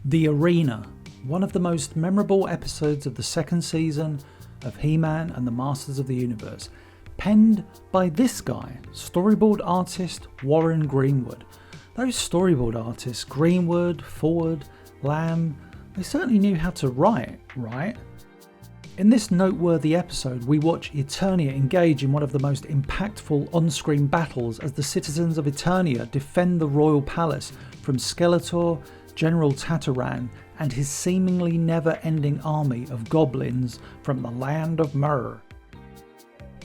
The Arena, one of the most memorable episodes of the second season of He-Man and the Masters of the Universe, penned by this guy, storyboard artist Warren Greenwood. Those storyboard artists, Greenwood, Ford, Lamb, they certainly knew how to write, right? In this noteworthy episode, we watch Eternia engage in one of the most impactful on-screen battles as the citizens of Eternia defend the royal palace from Skeletor, General Tataran, and his seemingly never-ending army of goblins from the land of Myr.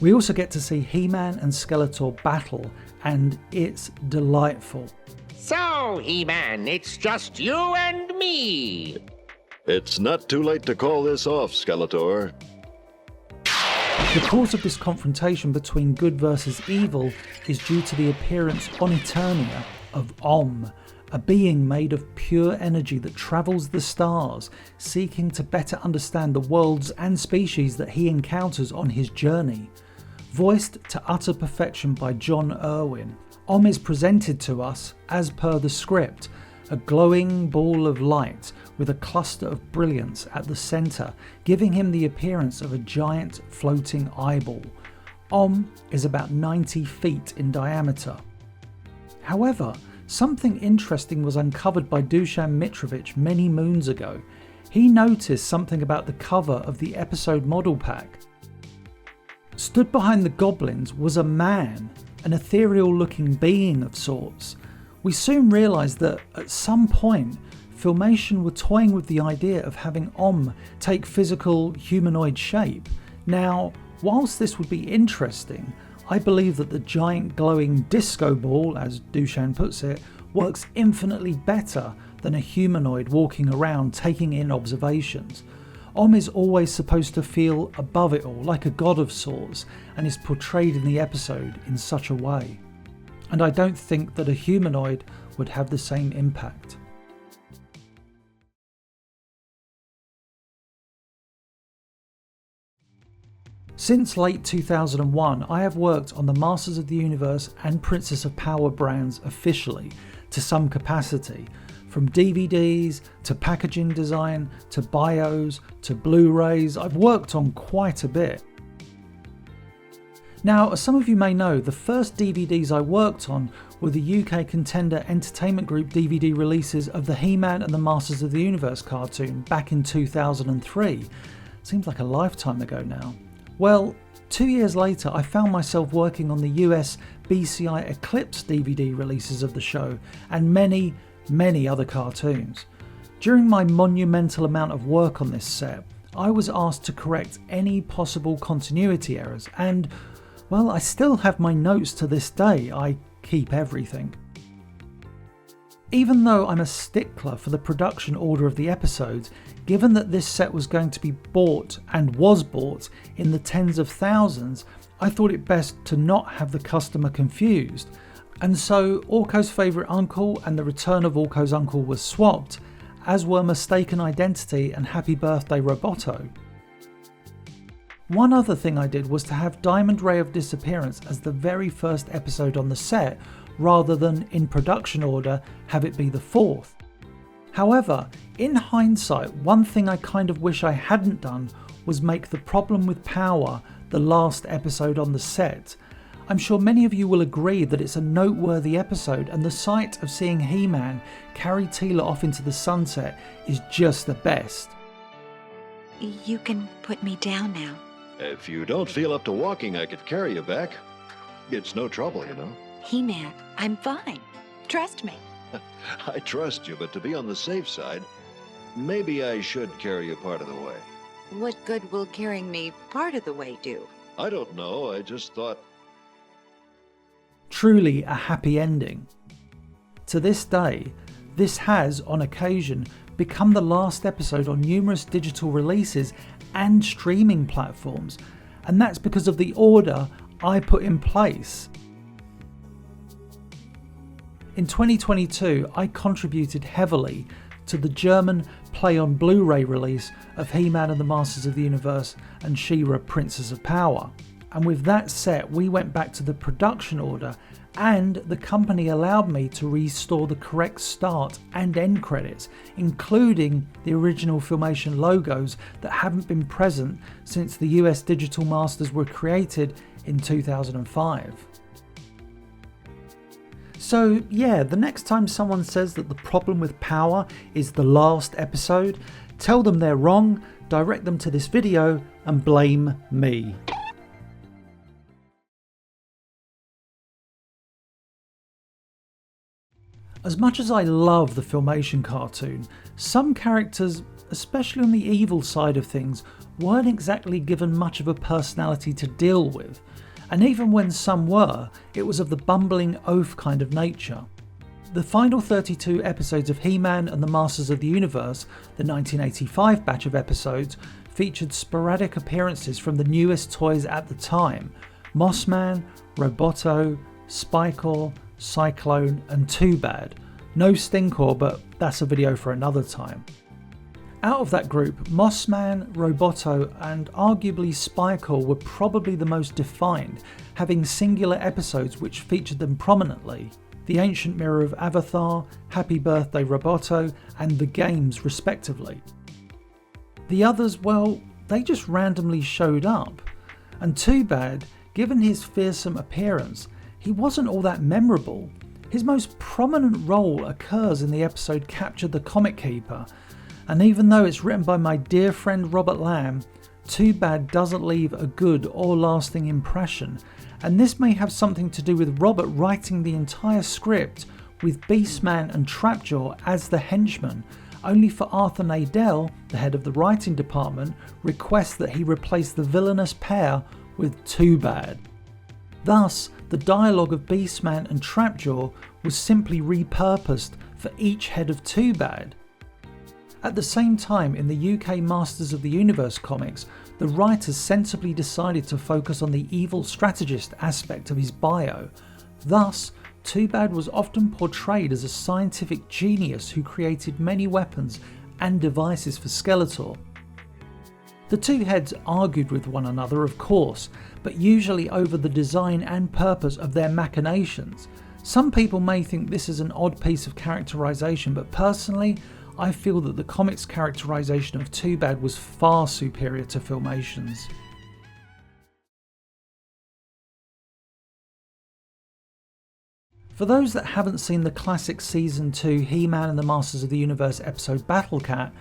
We also get to see He-Man and Skeletor battle, and it's delightful. So, He-Man, it's just you and me. It's not too late to call this off, Skeletor. The cause of this confrontation between good versus evil is due to the appearance on Eternia of a being made of pure energy that travels the stars, seeking to better understand the worlds and species that he encounters on his journey. Voiced to utter perfection by John Irwin, is presented to us, as per the script, a glowing ball of light with a cluster of brilliance at the centre, giving him the appearance of a giant floating eyeball. Is about 90 feet in diameter. However, something interesting was uncovered by Dusan Mitrovic many moons ago. He noticed something about the cover of the episode model pack. Stood behind the goblins was a man, an ethereal looking being of sorts. We soon realised that at some point Filmation were toying with the idea of having take physical humanoid shape. Now, whilst this would be interesting, I believe that the giant glowing disco ball, as Dusan puts it, works infinitely better than a humanoid walking around taking in observations. Is always supposed to feel above it all, like a god of sorts, and is portrayed in the episode in such a way. And I don't think that a humanoid would have the same impact. Since late 2001, I have worked on the Masters of the Universe and Princess of Power brands officially, to some capacity, from DVDs to packaging design to bios to Blu-rays. I've worked on quite a bit. Now, as some of you may know, the first DVDs I worked on were the UK Contender Entertainment Group DVD releases of the He-Man and the Masters of the Universe cartoon back in 2003. Seems like a lifetime ago now. Well, 2 years later I found myself working on the US BCI Eclipse DVD releases of the show and many other cartoons. During my monumental amount of work on this set, I was asked to correct any possible continuity errors and, well, I still have my notes to this day. I keep everything. Even though I'm a stickler for the production order of the episodes, given that this set was going to be bought and was bought in the tens of thousands, I thought it best to not have the customer confused. And so Orko's favourite uncle and the return of Orko's uncle was swapped, as were Mistaken Identity and Happy Birthday Roboto. One other thing I did was to have Diamond Ray of Disappearance as the very first episode on the set, rather than in production order have it be the fourth. However, in hindsight, one thing I kind of wish I hadn't done was make the problem with Power the last episode on the set. I'm sure many of you will agree that it's a noteworthy episode, and the sight of seeing He-Man carry Teela off into the sunset is just the best. You can put me down now. If you don't feel up to walking, I could carry you back. It's no trouble, you know. He-Man, I'm fine. Trust me. I trust you, but to be on the safe side, maybe I should carry you part of the way. What good will carrying me part of the way do? I don't know, I just thought... Truly a happy ending. To this day, this has, on occasion, become the last episode on numerous digital releases and streaming platforms, and that's because of the order I put in place. In 2022, I contributed heavily to the German Play on Blu-ray release of He-Man and the Masters of the Universe and She-Ra Princess of Power. and with that set we went back to the production order, and the company allowed me to restore the correct start and end credits, including the original Filmation logos that haven't been present since the US digital masters were created in 2005. So yeah, the next time someone says that the problem with Power is the last episode, tell them they're wrong, direct them to this video and blame me. As much as I love the Filmation cartoon, some characters, especially on the evil side of things, weren't exactly given much of a personality to deal with, and even when some were, it was of the bumbling oaf kind of nature. The final 32 episodes of He-Man and the Masters of the Universe, the 1985 batch of episodes, featured sporadic appearances from the newest toys at the time: Mossman, Roboto, Spikor, Cyclone and Too Bad. No Stinkor, but that's a video for another time. Out of that group, Mossman, Roboto and arguably Spikor were probably the most defined, having singular episodes which featured them prominently: The Ancient Mirror of Avatar, Happy Birthday Roboto and The Games respectively. The others, well, they just randomly showed up. And Too Bad, given his fearsome appearance, he wasn't all that memorable. His most prominent role occurs in the episode Capture the Comic Keeper, and even though it's written by my dear friend Robert Lamb, Too Bad doesn't leave a good or lasting impression, and this may have something to do with Robert writing the entire script with Beastman and Trapjaw as the henchmen, only for Arthur Nadell, the head of the writing department, request that he replace the villainous pair with Too Bad. Thus, the dialogue of Beastman and Trapjaw was simply repurposed for each head of Too Bad. At the same time, in the UK Masters of the Universe comics, the writers sensibly decided to focus on the evil strategist aspect of his bio. Thus, Too Bad was often portrayed as a scientific genius who created many weapons and devices for Skeletor. The two heads argued with one another, of course, but usually over the design and purpose of their machinations. Some people may think this is an odd piece of characterization, but personally, I feel that the comics characterization of Too Bad was far superior to Filmation's. For those that haven't seen the classic Season 2 He-Man and the Masters of the Universe episode Battle Cat,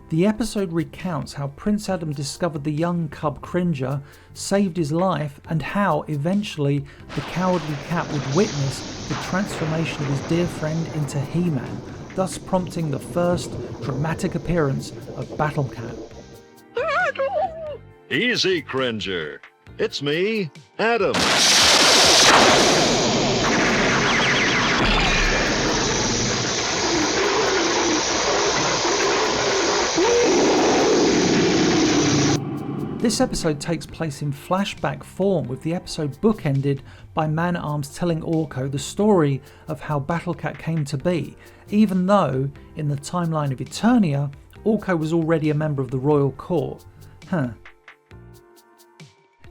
the episode recounts how Prince Adam discovered the young cub Cringer, saved his life, and how, eventually, the cowardly cat would witness the transformation of his dear friend into He-Man, thus prompting the first dramatic appearance of Battle Cat. Easy, Cringer. It's me, Adam. This episode takes place in flashback form, with the episode bookended by Man-at-Arms telling Orko the story of how Battle Cat came to be, even though, in the timeline of Eternia, Orko was already a member of the royal court.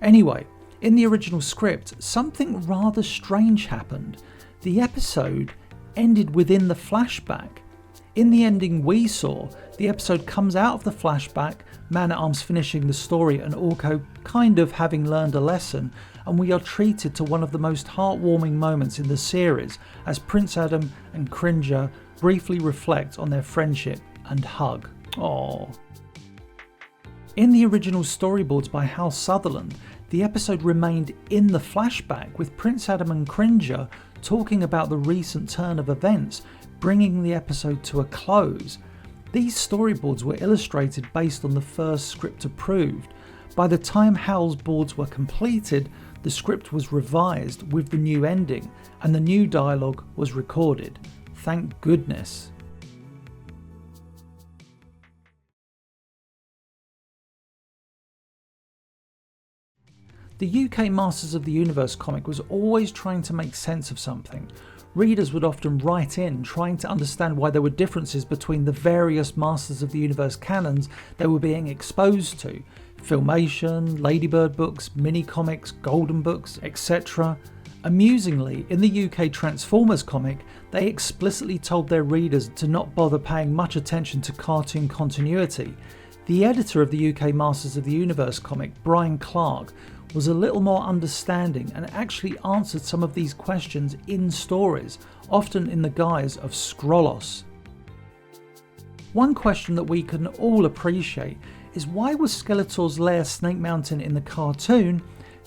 Anyway, in the original script, something rather strange happened. The episode ended within the flashback. In the ending we saw, the episode comes out of the flashback, Man-at-Arms finishing the story and Orko kind of having learned a lesson, and we are treated to one of the most heartwarming moments in the series as Prince Adam and Cringer briefly reflect on their friendship and hug. Aww. In the original storyboards by Hal Sutherland, the episode remained in the flashback, with Prince Adam and Cringer talking about the recent turn of events, bringing the episode to a close. These storyboards were illustrated based on the first script approved. By the time Hal's boards were completed, the script was revised with the new ending, and the new dialogue was recorded. Thank goodness. The UK Masters of the Universe comic was always trying to make sense of something. Readers would often write in trying to understand why there were differences between the various Masters of the Universe canons they were being exposed to. Filmation, Ladybird books, mini-comics, Golden books, etc. Amusingly, in the UK Transformers comic, they explicitly told their readers to not bother paying much attention to cartoon continuity. The editor of the UK Masters of the Universe comic, Brian Clark, was a little more understanding and actually answered some of these questions in stories, often in the guise of Skrullos. One question that we can all appreciate is why was Skeletor's lair Snake Mountain in the cartoon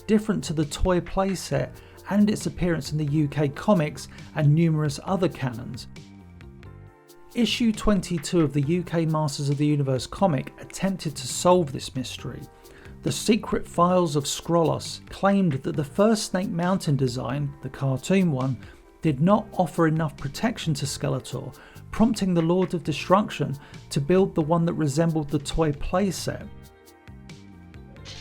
different to the toy playset and its appearance in the UK comics and numerous other canons? Issue 22 of the UK Masters of the Universe comic attempted to solve this mystery. The Secret Files of Skrullos claimed that the first Snake Mountain design, the cartoon one, did not offer enough protection to Skeletor, prompting the Lord of Destruction to build the one that resembled the toy playset.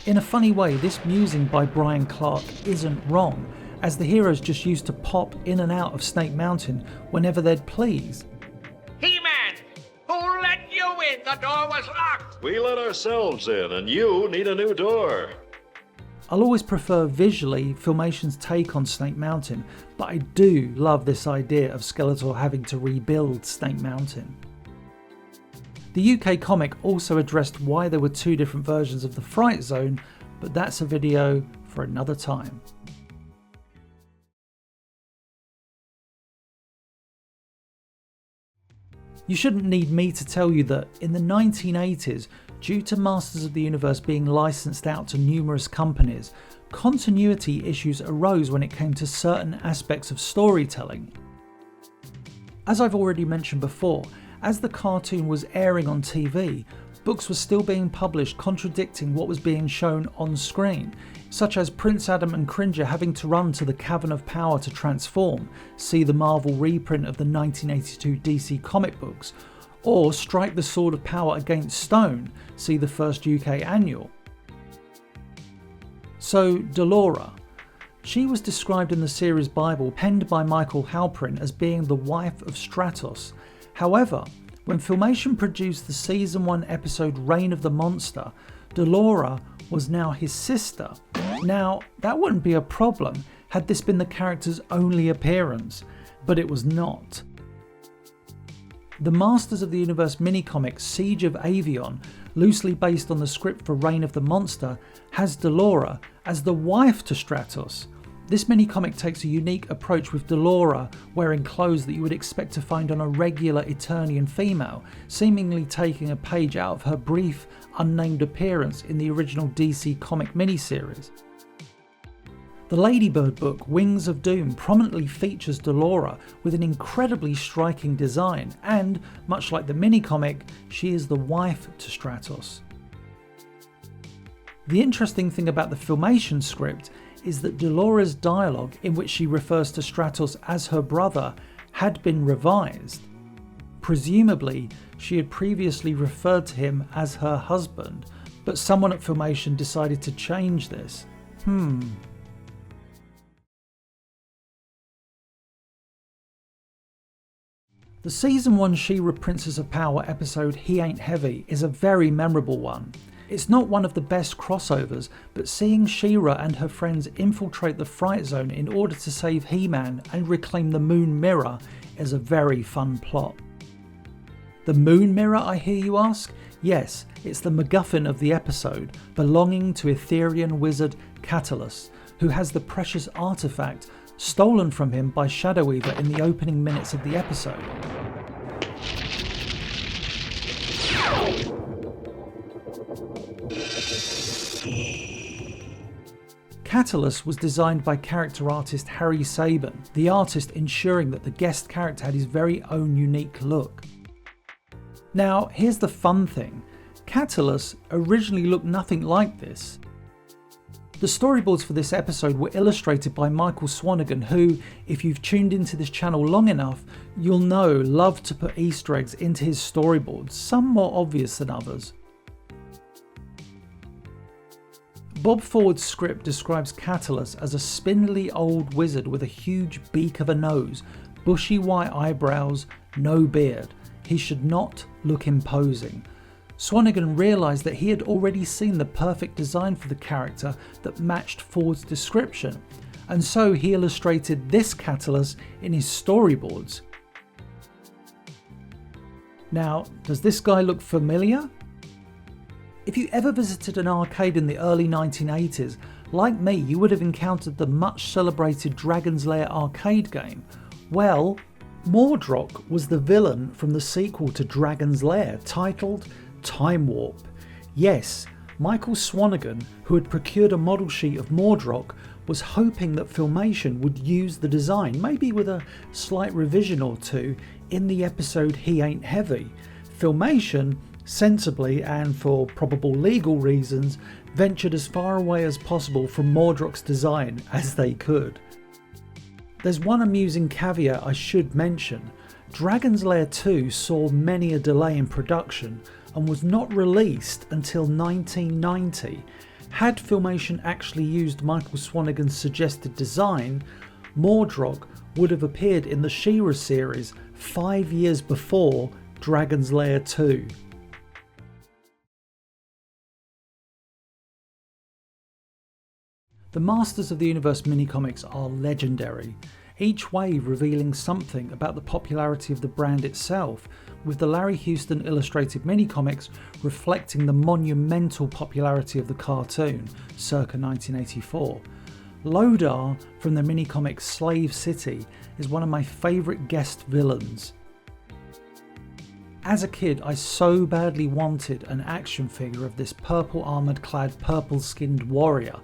In a funny way, this musing by Brian Clark isn't wrong, as the heroes just used to pop in and out of Snake Mountain whenever they'd please. He-Man! Who let you in? The door was locked! We let ourselves in, and you need a new door. I'll always prefer visually Filmation's take on Snake Mountain, but I do love this idea of Skeletor having to rebuild Snake Mountain. The UK comic also addressed why there were two different versions of the Fright Zone, but that's a video for another time. You shouldn't need me to tell you that in the 1980s, due to Masters of the Universe being licensed out to numerous companies, continuity issues arose when it came to certain aspects of storytelling. As I've already mentioned before, as the cartoon was airing on TV, books were still being published contradicting what was being shown on screen, such as Prince Adam and Cringer having to run to the Cavern of Power to transform, see the Marvel reprint of the 1982 DC comic books, or strike the Sword of Power against Stone, see the first UK annual. So Delora. She was described in the series Bible penned by Michael Halperin as being the wife of Stratos. However, when Filmation produced the Season 1 episode Reign of the Monster, Delora was now his sister. Now, that wouldn't be a problem had this been the character's only appearance, but it was not. The Masters of the Universe minicomic Siege of Avion, loosely based on the script for Reign of the Monster, has Delora as the wife to Stratos. This minicomic takes a unique approach with Delora wearing clothes that you would expect to find on a regular Eternian female, seemingly taking a page out of her brief, unnamed appearance in the original DC comic miniseries. The Ladybird book Wings of Doom prominently features Delora with an incredibly striking design, and, much like the minicomic, she is the wife to Stratos. The interesting thing about the Filmation script is that Delora's dialogue, in which she refers to Stratos as her brother, had been revised. Presumably, she had previously referred to him as her husband, but someone at Filmation decided to change this. The Season 1 She-Ra Princess of Power episode He Ain't Heavy is a very memorable one. It's not one of the best crossovers, but seeing She-Ra and her friends infiltrate the Fright Zone in order to save He-Man and reclaim the Moon Mirror is a very fun plot. The Moon Mirror, I hear you ask? Yes, it's the MacGuffin of the episode, belonging to Etherian wizard Catalyst, who has the precious artifact stolen from him by Shadow Weaver in the opening minutes of the episode. Catalyst was designed by character artist Harry Sabin, the artist ensuring that the guest character had his very own unique look. Now, here's the fun thing. Catalyst originally looked nothing like this. The storyboards for this episode were illustrated by Michael Swanigan, who, if you've tuned into this channel long enough, you'll know loved to put Easter eggs into his storyboards, some more obvious than others. Bob Forward's script describes Catalyst as a spindly old wizard with a huge beak of a nose, bushy white eyebrows, no beard. He should not look imposing. Swanigan realised that he had already seen the perfect design for the character that matched Ford's description, and so he illustrated this Catalyst in his storyboards. Now, does this guy look familiar? If you ever visited an arcade in the early 1980s, like me, you would have encountered the much celebrated Dragon's Lair arcade game. Well, Mordroc was the villain from the sequel to Dragon's Lair, titled Time Warp. Yes, Michael Swanigan, who had procured a model sheet of Mordroc, was hoping that Filmation would use the design, maybe with a slight revision or two, in the episode He Ain't Heavy. Filmation, sensibly and for probable legal reasons, ventured as far away as possible from Mordroc's design as they could. There's one amusing caveat I should mention. Dragon's Lair 2 saw many a delay in production and was not released until 1990. Had Filmation actually used Michael Swanigan's suggested design, Mordroc would have appeared in the She-Ra series 5 years before Dragon's Lair 2. The Masters of the Universe minicomics are legendary, each wave revealing something about the popularity of the brand itself, with the Larry Houston illustrated minicomics reflecting the monumental popularity of the cartoon circa 1984. Lodar from the minicomic Slave City is one of my favourite guest villains. As a kid, I so badly wanted an action figure of this purple armoured clad, purple skinned warrior.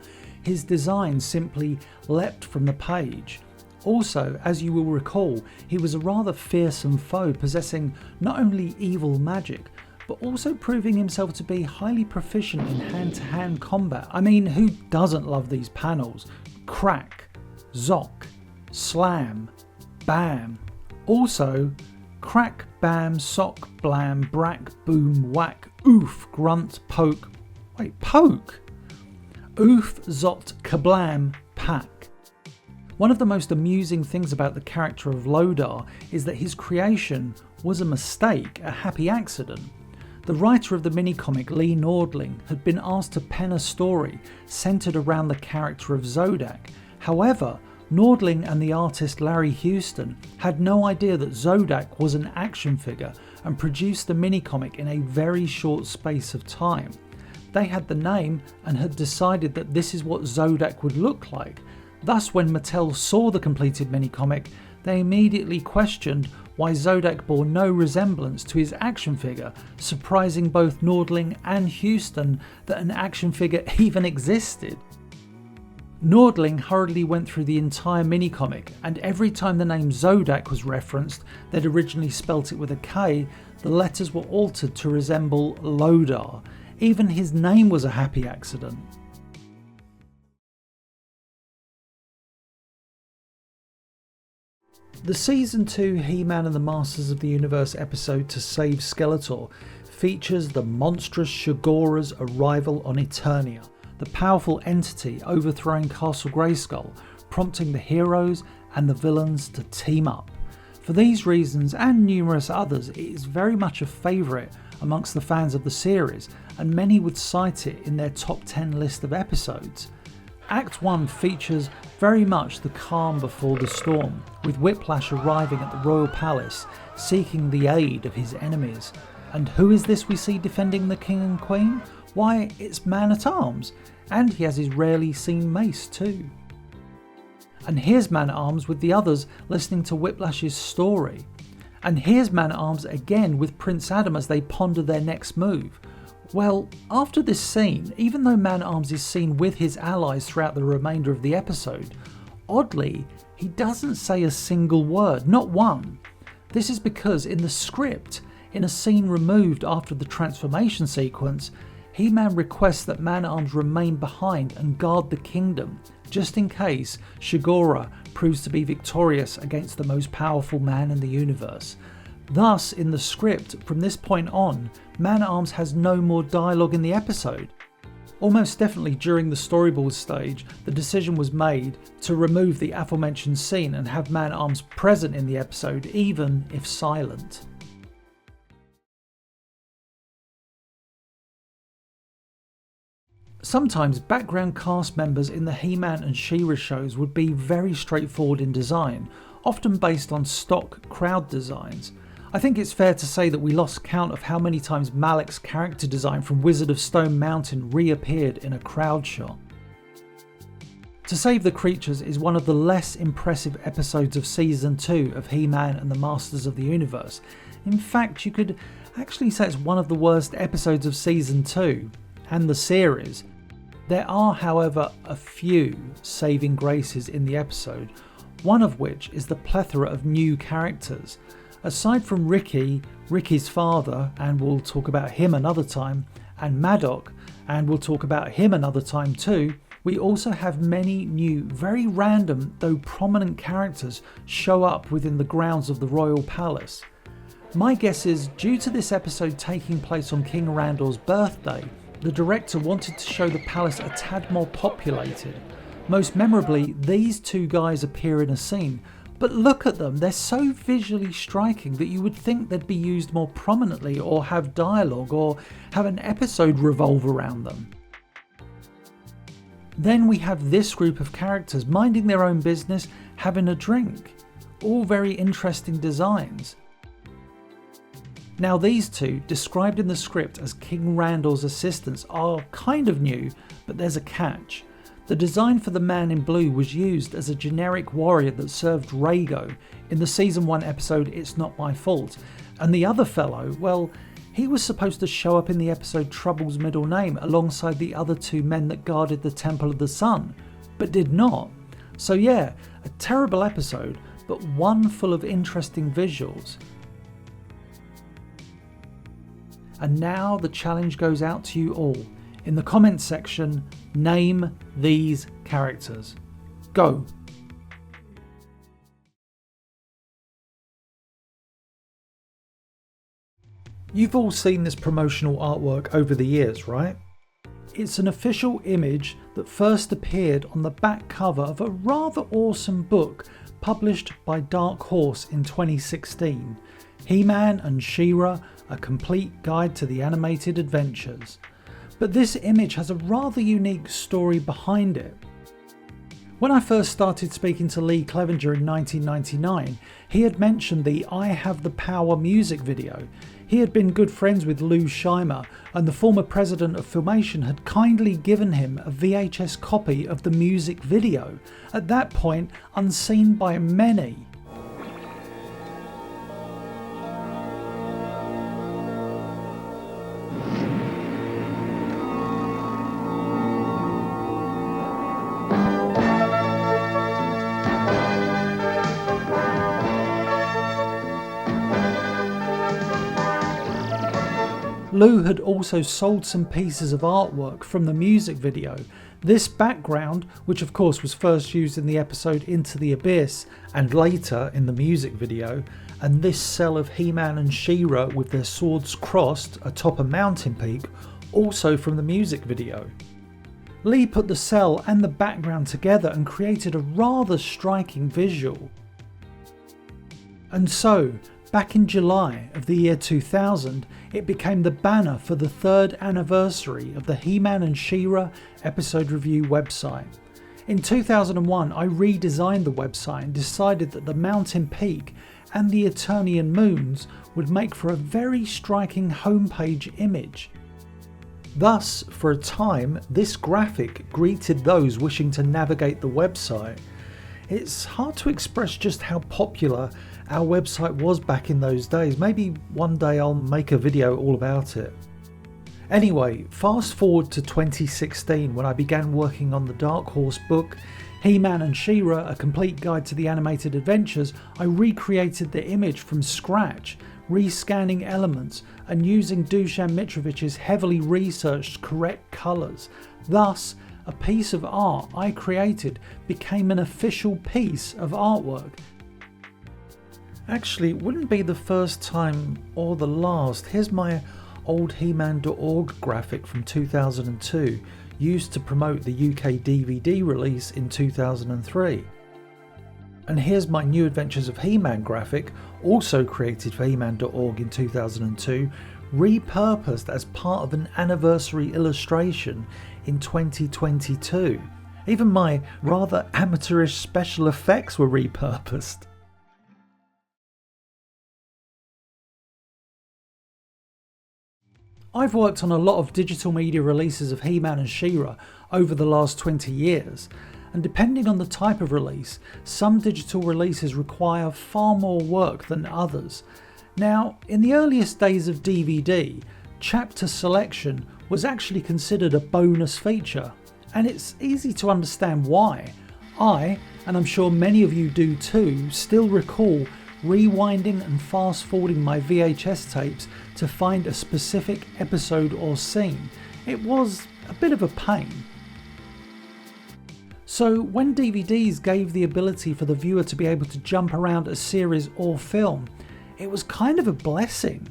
His design simply leapt from the page. Also, as you will recall, he was a rather fearsome foe, possessing not only evil magic, but also proving himself to be highly proficient in hand-to-hand combat. I mean, who doesn't love these panels? Crack, zock, slam, bam. Also, crack, bam, sock, blam, brack, boom, whack, oof, grunt, poke. Wait, poke? Oof, zot, kablam, pack. One of the most amusing things about the character of Lodar is that his creation was a mistake, a happy accident. The writer of the minicomic, Lee Nordling, had been asked to pen a story centred around the character of ZODAC. However, Nordling and the artist Larry Houston had no idea that ZODAC was an action figure and produced the minicomic in a very short space of time. They had the name and had decided that this is what ZODAC would look like. Thus, when Mattel saw the completed minicomic, they immediately questioned why ZODAC bore no resemblance to his action figure, surprising both Nordling and Houston that an action figure even existed. Nordling hurriedly went through the entire minicomic, and every time the name ZODAC was referenced, they'd originally spelt it with a K, the letters were altered to resemble Lodar. Even his name was a happy accident. The Season 2 He-Man and the Masters of the Universe episode To Save Skeletor features the monstrous Shigora's arrival on Eternia, the powerful entity overthrowing Castle Grayskull, prompting the heroes and the villains to team up. For these reasons and numerous others, it is very much a favourite amongst the fans of the series, and many would cite it in their top 10 list of episodes. Act 1 features very much the calm before the storm, with Whiplash arriving at the Royal Palace, seeking the aid of his enemies. And who is this we see defending the King and Queen? Why, it's Man-at-Arms, and he has his rarely seen mace too. And here's Man-at-Arms with the others listening to Whiplash's story. And here's Man-at-Arms again with Prince Adam as they ponder their next move. Well, after this scene, even though Man-at-Arms is seen with his allies throughout the remainder of the episode, oddly, he doesn't say a single word, not one. This is because in the script, in a scene removed after the transformation sequence, He-Man requests that Man-at-Arms remain behind and guard the kingdom, just in case Shigora proves to be victorious against the most powerful man in the universe. Thus, in the script, from this point on, Man-at-Arms has no more dialogue in the episode. Almost definitely during the storyboard stage, the decision was made to remove the aforementioned scene and have Man-at-Arms present in the episode, even if silent. Sometimes background cast members in the He-Man and She-Ra shows would be very straightforward in design, often based on stock crowd designs. I think it's fair to say that we lost count of how many times Malek's character design from Wizard of Stone Mountain reappeared in a crowd shot. To Save the Creatures is one of the less impressive episodes of Season 2 of He-Man and the Masters of the Universe. In fact, you could actually say it's one of the worst episodes of Season 2 and the series. There are, however, a few saving graces in the episode, one of which is the plethora of new characters. Aside from Ricky, Ricky's father, and we'll talk about him another time, and Maddock, and we'll talk about him another time too, we also have many new, very random though prominent characters show up within the grounds of the Royal Palace. My guess is, due to this episode taking place on King Randor's birthday, the director wanted to show the palace a tad more populated. Most memorably, these two guys appear in a scene, but look at them, they're so visually striking that you would think they'd be used more prominently or have dialogue or have an episode revolve around them. Then we have this group of characters minding their own business, having a drink. All very interesting designs. Now these two, described in the script as King Randor's assistants, are kind of new, but there's a catch. The design for the man in blue was used as a generic warrior that served Rhaego in the Season 1 episode It's Not My Fault, and the other fellow, well, he was supposed to show up in the episode Trouble's Middle Name alongside the other two men that guarded the Temple of the Sun, but did not. So yeah, a terrible episode, but one full of interesting visuals. And now the challenge goes out to you all. In the comments section, name these characters. Go! You've all seen this promotional artwork over the years, right? It's an official image that first appeared on the back cover of a rather awesome book published by Dark Horse in 2016. He-Man and She-Ra, A Complete Guide to the Animated Adventures. But this image has a rather unique story behind it. When I first started speaking to Lee Clevenger in 1999, he had mentioned the I Have the Power music video. He had been good friends with Lou Scheimer, and the former president of Filmation had kindly given him a VHS copy of the music video, at that point unseen by many. Lou had also sold some pieces of artwork from the music video. This background, which of course was first used in the episode Into the Abyss and later in the music video, and this cell of He-Man and She-Ra with their swords crossed atop a mountain peak, also from the music video. Lee put the cell and the background together and created a rather striking visual. And so, back in July of the year 2000, it became the banner for the 3rd anniversary of the He-Man and She-Ra episode review website. In 2001, I redesigned the website and decided that the mountain peak and the Eternian moons would make for a very striking homepage image. Thus, for a time, this graphic greeted those wishing to navigate the website. It's hard to express just how popular our website was back in those days. Maybe one day I'll make a video all about it. Anyway, fast forward to 2016 when I began working on the Dark Horse book, He-Man and She-Ra, A Complete Guide to the Animated Adventures. I recreated the image from scratch, rescanning elements and using Dusan Mitrovich's heavily researched correct colours. Thus, a piece of art I created became an official piece of artwork. Actually, it wouldn't be the first time or the last. Here's my old He-Man.org graphic from 2002, used to promote the UK DVD release in 2003. And here's my New Adventures of He-Man graphic, also created for He-Man.org in 2002, repurposed as part of an anniversary illustration in 2022. Even my rather amateurish special effects were repurposed. I've worked on a lot of digital media releases of He-Man and She-Ra over the last 20 years, and depending on the type of release, some digital releases require far more work than others. Now, in the earliest days of DVD, chapter selection was actually considered a bonus feature, and it's easy to understand why. I, and I'm sure many of you do too, still recall rewinding and fast forwarding my VHS tapes to find a specific episode or scene. It was a bit of a pain. So when DVDs gave the ability for the viewer to be able to jump around a series or film, it was kind of a blessing.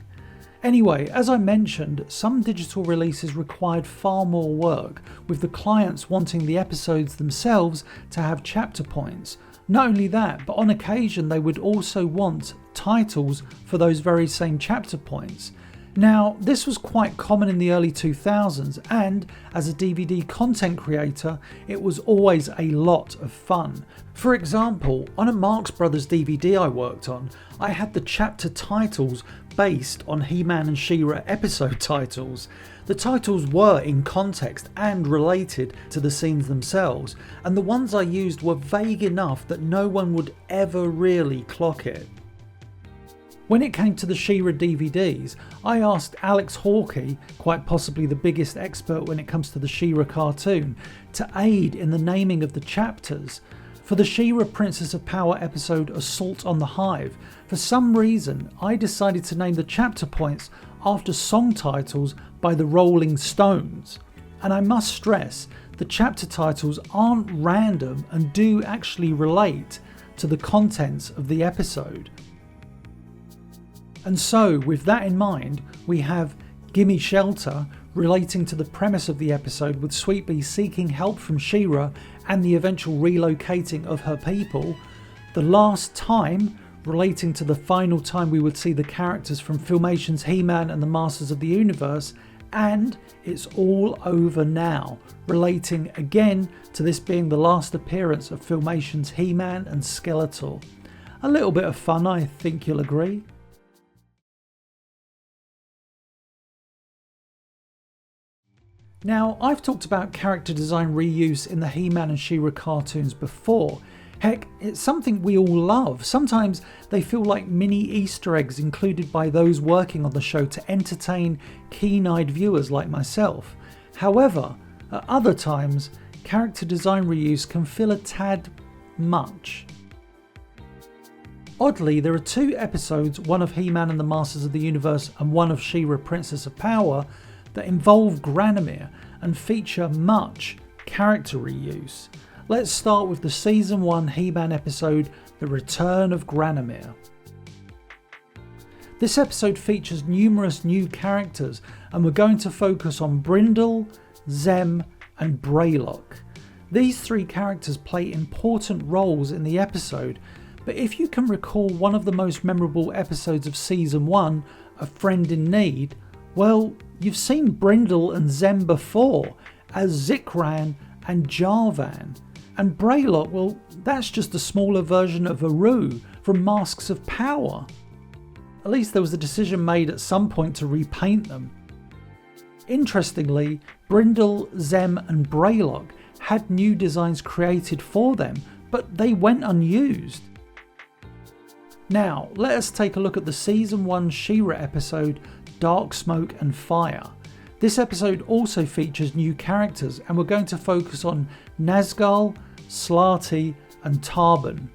Anyway, as I mentioned, some digital releases required far more work, with the clients wanting the episodes themselves to have chapter points. Not only that, but on occasion they would also want titles for those very same chapter points. Now, this was quite common in the early 2000s, and as a DVD content creator, it was always a lot of fun. For example, on a Marx Brothers DVD I worked on, I had the chapter titles based on He-Man and She-Ra episode titles. The titles were in context and related to the scenes themselves, and the ones I used were vague enough that no one would ever really clock it. When it came to the She-Ra DVDs, I asked Alex Hawkey, quite possibly the biggest expert when it comes to the She-Ra cartoon, to aid in the naming of the chapters. For the She-Ra Princess of Power episode Assault on the Hive, for some reason I decided to name the chapter points after song titles by the Rolling Stones. And I must stress, the chapter titles aren't random and do actually relate to the contents of the episode. And so, with that in mind, we have Gimme Shelter, relating to the premise of the episode with Sweet Bee seeking help from She-Ra and the eventual relocating of her people. The Last Time, relating to the final time we would see the characters from Filmation's He-Man and the Masters of the Universe. And It's All Over Now, relating again to this being the last appearance of Filmation's He-Man and Skeletor. A little bit of fun, I think you'll agree. Now, I've talked about character design reuse in the He-Man and She-Ra cartoons before. Heck, it's something we all love. Sometimes they feel like mini Easter eggs included by those working on the show to entertain keen-eyed viewers like myself. However, at other times, character design reuse can feel a tad much. Oddly, there are two episodes, one of He-Man and the Masters of the Universe and one of She-Ra Princess of Power, that involve Granamyr and feature much character reuse. Let's start with the Season 1 He-Man episode, The Return of Granamyr. This episode features numerous new characters, and we're going to focus on Brindle, Zem and Braylock. These three characters play important roles in the episode, but if you can recall one of the most memorable episodes of Season 1, A Friend in Need, well, you've seen Brindle and Zem before as Zikran and Jarvan. And Braylock, well, that's just a smaller version of Aru from Masks of Power. At least there was a decision made at some point to repaint them. Interestingly, Brindle, Zem and Braylock had new designs created for them, but they went unused. Now, let us take a look at the Season 1 She-Ra episode, Dark Smoke and Fire. This episode also features new characters, and we're going to focus on Nazgul, Slarty and Tarban.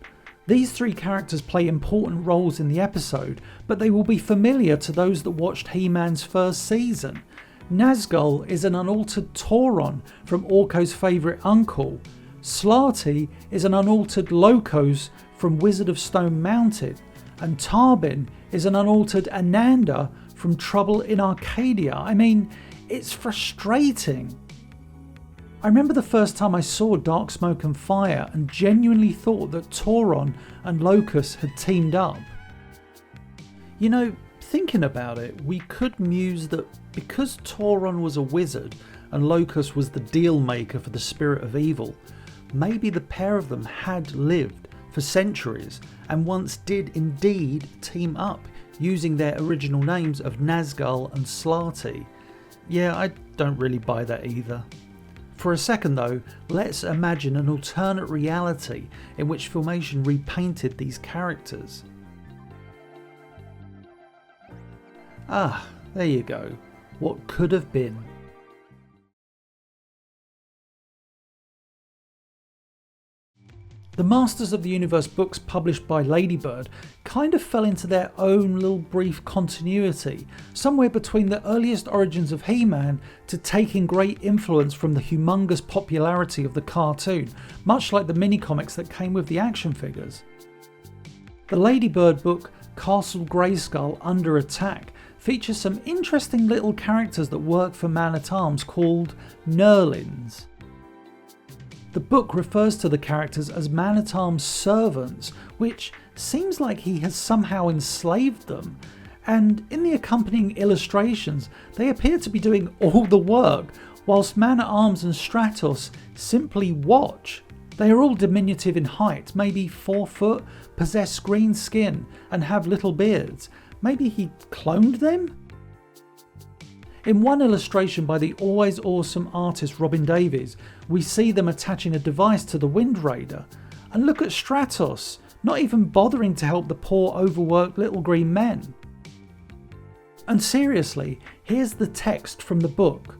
These three characters play important roles in the episode, but they will be familiar to those that watched He-Man's first season. Nazgul is an unaltered Tauron from Orko's favourite uncle. Slarty is an unaltered Locos from Wizard of Stone Mountain, and Tarban is an unaltered Ananda from Trouble in Arcadia. I mean, it's frustrating. I remember the first time I saw Dark Smoke and Fire and genuinely thought that Tauron and Locus had teamed up. You know, thinking about it, we could muse that because Tauron was a wizard and Locus was the deal maker for the spirit of evil, maybe the pair of them had lived for centuries and once did indeed team up using their original names of Nazgul and Slarty. Yeah, I don't really buy that either. For a second though, let's imagine an alternate reality in which Filmation repainted these characters. Ah, there you go. What could have been. The Masters of the Universe books published by Ladybird kind of fell into their own little brief continuity, somewhere between the earliest origins of He-Man to taking great influence from the humongous popularity of the cartoon, much like the mini-comics that came with the action figures. The Ladybird book Castle Grayskull Under Attack features some interesting little characters that work for Man-at-Arms called Nurlins. The book refers to the characters as Man-at-Arms servants, which seems like he has somehow enslaved them, and in the accompanying illustrations they appear to be doing all the work, whilst Man-at-Arms and Stratos simply watch. They are all diminutive in height, maybe 4 foot, possess green skin and have little beards. Maybe he cloned them? In one illustration by the always awesome artist Robin Davies, we see them attaching a device to the Wind Raider. And look at Stratos, not even bothering to help the poor overworked little green men. And seriously, here's the text from the book.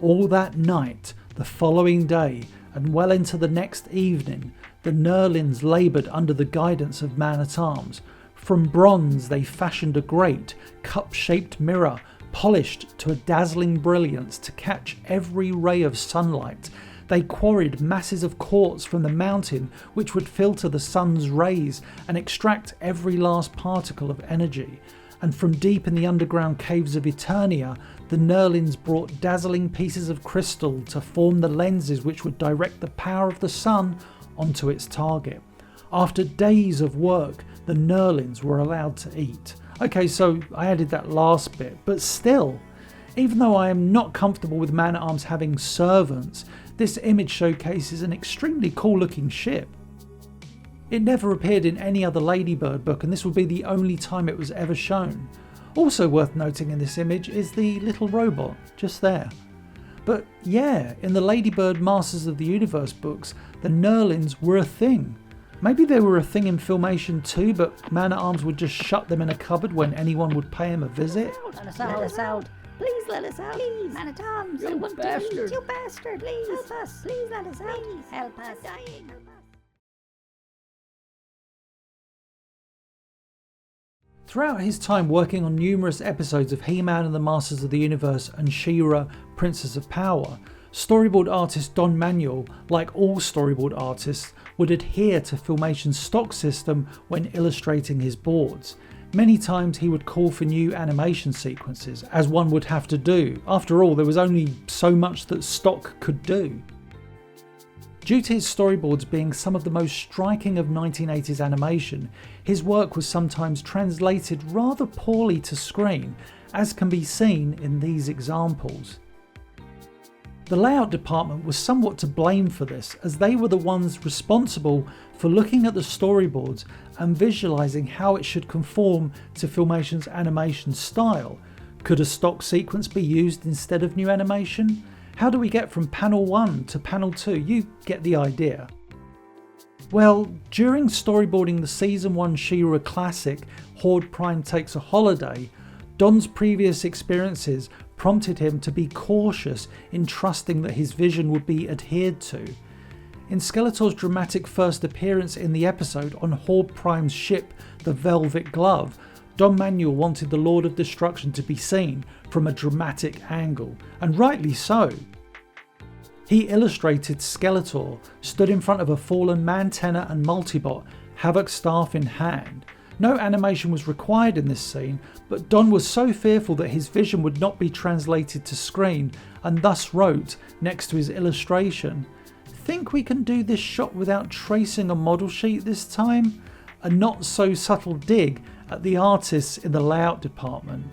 All that night, the following day, and well into the next evening, the Nurlins laboured under the guidance of Man-at-Arms. From bronze they fashioned a great, cup-shaped mirror, polished to a dazzling brilliance to catch every ray of sunlight. They quarried masses of quartz from the mountain which would filter the sun's rays and extract every last particle of energy. And from deep in the underground caves of Eternia, the Nurlins brought dazzling pieces of crystal to form the lenses which would direct the power of the sun onto its target. After days of work, the Nurlins were allowed to eat. Okay, so I added that last bit, but still, even though I am not comfortable with Man-at-Arms having servants, this image showcases an extremely cool looking ship. It never appeared in any other Ladybird book, and this would be the only time it was ever shown. Also worth noting in this image is the little robot, just there. But yeah, in the Ladybird Masters of the Universe books, the Nurlins were a thing. Maybe they were a thing in Filmation too, but Man-at-Arms would just shut them in a cupboard when anyone would pay him a visit. Let us out. Please let us out. Please. Man-at-Arms. You bastard. You bastard. Please. Help us. Please let us out. Help us. I'm dying. Throughout his time working on numerous episodes of He-Man and the Masters of the Universe and She-Ra, Princess of Power, storyboard artist Don Manuel, like all storyboard artists, would adhere to Filmation's stock system when illustrating his boards. Many times he would call for new animation sequences, as one would have to do. After all, there was only so much that stock could do. Due to his storyboards being some of the most striking of 1980s animation, his work was sometimes translated rather poorly to screen, as can be seen in these examples. The layout department was somewhat to blame for this, as they were the ones responsible for looking at the storyboards and visualising how it should conform to Filmation's animation style. Could a stock sequence be used instead of new animation? How do we get from panel 1 to panel 2? You get the idea. Well, during storyboarding the Season 1 She-Ra classic, Horde Prime Takes a Holiday, Don's previous experiences prompted him to be cautious in trusting that his vision would be adhered to. In Skeletor's dramatic first appearance in the episode on Horde Prime's ship, the Velvet Glove, Don Manuel wanted the Lord of Destruction to be seen from a dramatic angle, and rightly so. He illustrated Skeletor stood in front of a fallen Mantenna and Multibot, Havoc staff in hand. No animation was required in this scene, but Don was so fearful that his vision would not be translated to screen, and thus wrote, next to his illustration, "Think we can do this shot without tracing a model sheet this time?" A not so subtle dig at the artists in the layout department.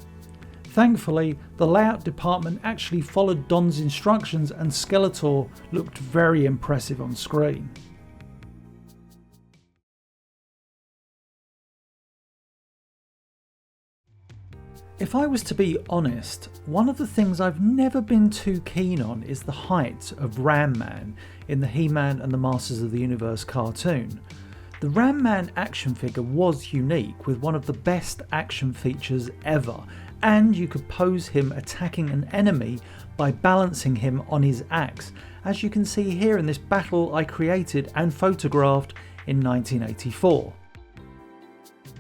Thankfully, the layout department actually followed Don's instructions and Skeletor looked very impressive on screen. If I was to be honest, one of the things I've never been too keen on is the height of Ram Man in the He-Man and the Masters of the Universe cartoon. The Ram Man action figure was unique, with one of the best action features ever, and you could pose him attacking an enemy by balancing him on his axe, as you can see here in this battle I created and photographed in 1984.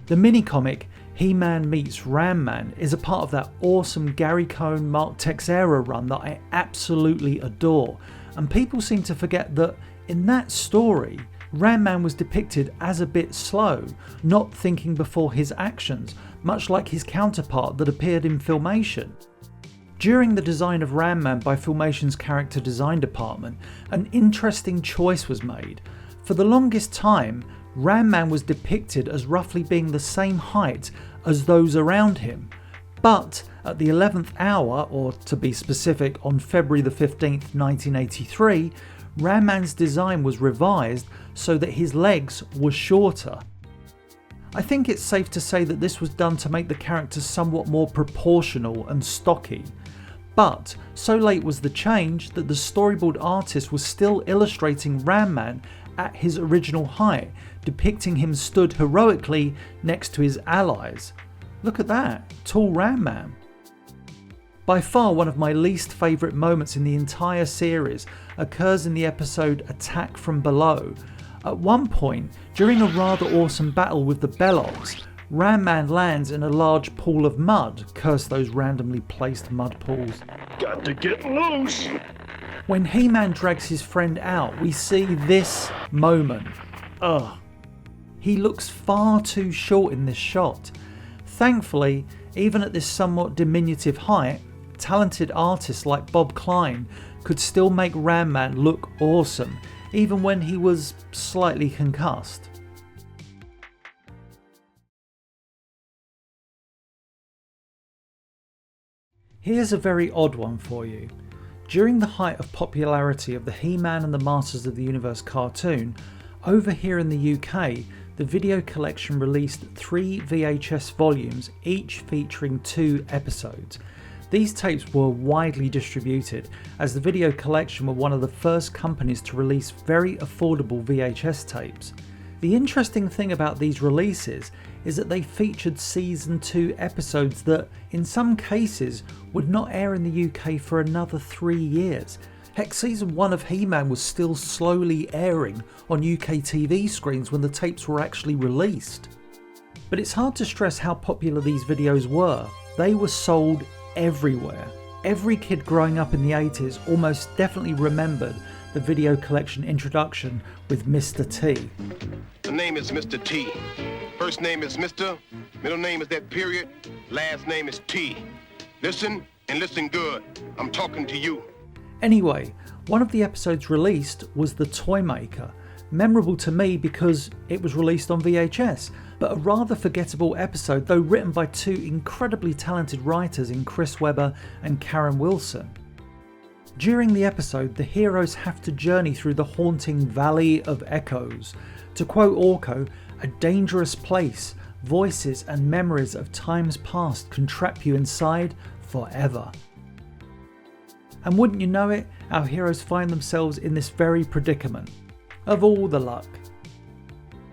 The mini-comic He-Man Meets Ram Man is a part of that awesome Gary Cohn Mark Texeira run that I absolutely adore, and people seem to forget that in that story Ram Man was depicted as a bit slow, not thinking before his actions, much like his counterpart that appeared in Filmation. During the design of Ram Man by Filmation's character design department, an interesting choice was made. For the longest time, Ram Man was depicted as roughly being the same height as those around him, but at the 11th hour, or to be specific, on February the 15th, 1983, Ram Man's design was revised so that his legs were shorter. I think it's safe to say that this was done to make the character somewhat more proportional and stocky. But so late was the change that the storyboard artist was still illustrating Ram Man at his original height, depicting him stood heroically next to his allies. Look at that, tall Ram Man. By far one of my least favourite moments in the entire series occurs in the episode Attak from Below. At one point, during a rather awesome battle with the Bellocs, Ram Man lands in a large pool of mud. Curse those randomly placed mud pools. Got to get loose! When He-Man drags his friend out, we see this moment. Ugh. He looks far too short in this shot. Thankfully, even at this somewhat diminutive height, talented artists like Bob Klein could still make Ram Man look awesome, even when he was slightly concussed. Here's a very odd one for you. During the height of popularity of the He-Man and the Masters of the Universe cartoon, over here in the UK, the video collection released 3 VHS volumes, each featuring 2 episodes. These tapes were widely distributed, as the video collection were one of the first companies to release very affordable VHS tapes. The interesting thing about these releases is that they featured Season 2 episodes that, in some cases, would not air in the UK for another 3 years. Heck, Season 1 of He-Man was still slowly airing on UK TV screens when the tapes were actually released. But it's hard to stress how popular these videos were. They were sold everywhere. Every kid growing up in the 80s almost definitely remembered the video collection introduction with Mr. T. The name is Mr. T. First name is Mr. Middle name is that period. Last name is T. Listen and listen good. I'm talking to you. Anyway, one of the episodes released was The Toy Maker. Memorable to me because it was released on VHS, but a rather forgettable episode, though written by 2 incredibly talented writers in Chris Webber and Karen Wilson. During the episode, the heroes have to journey through the haunting Valley of Echoes. To quote Orko, a dangerous place, voices and memories of times past can trap you inside forever. And wouldn't you know it, our heroes find themselves in this very predicament. Of all the luck.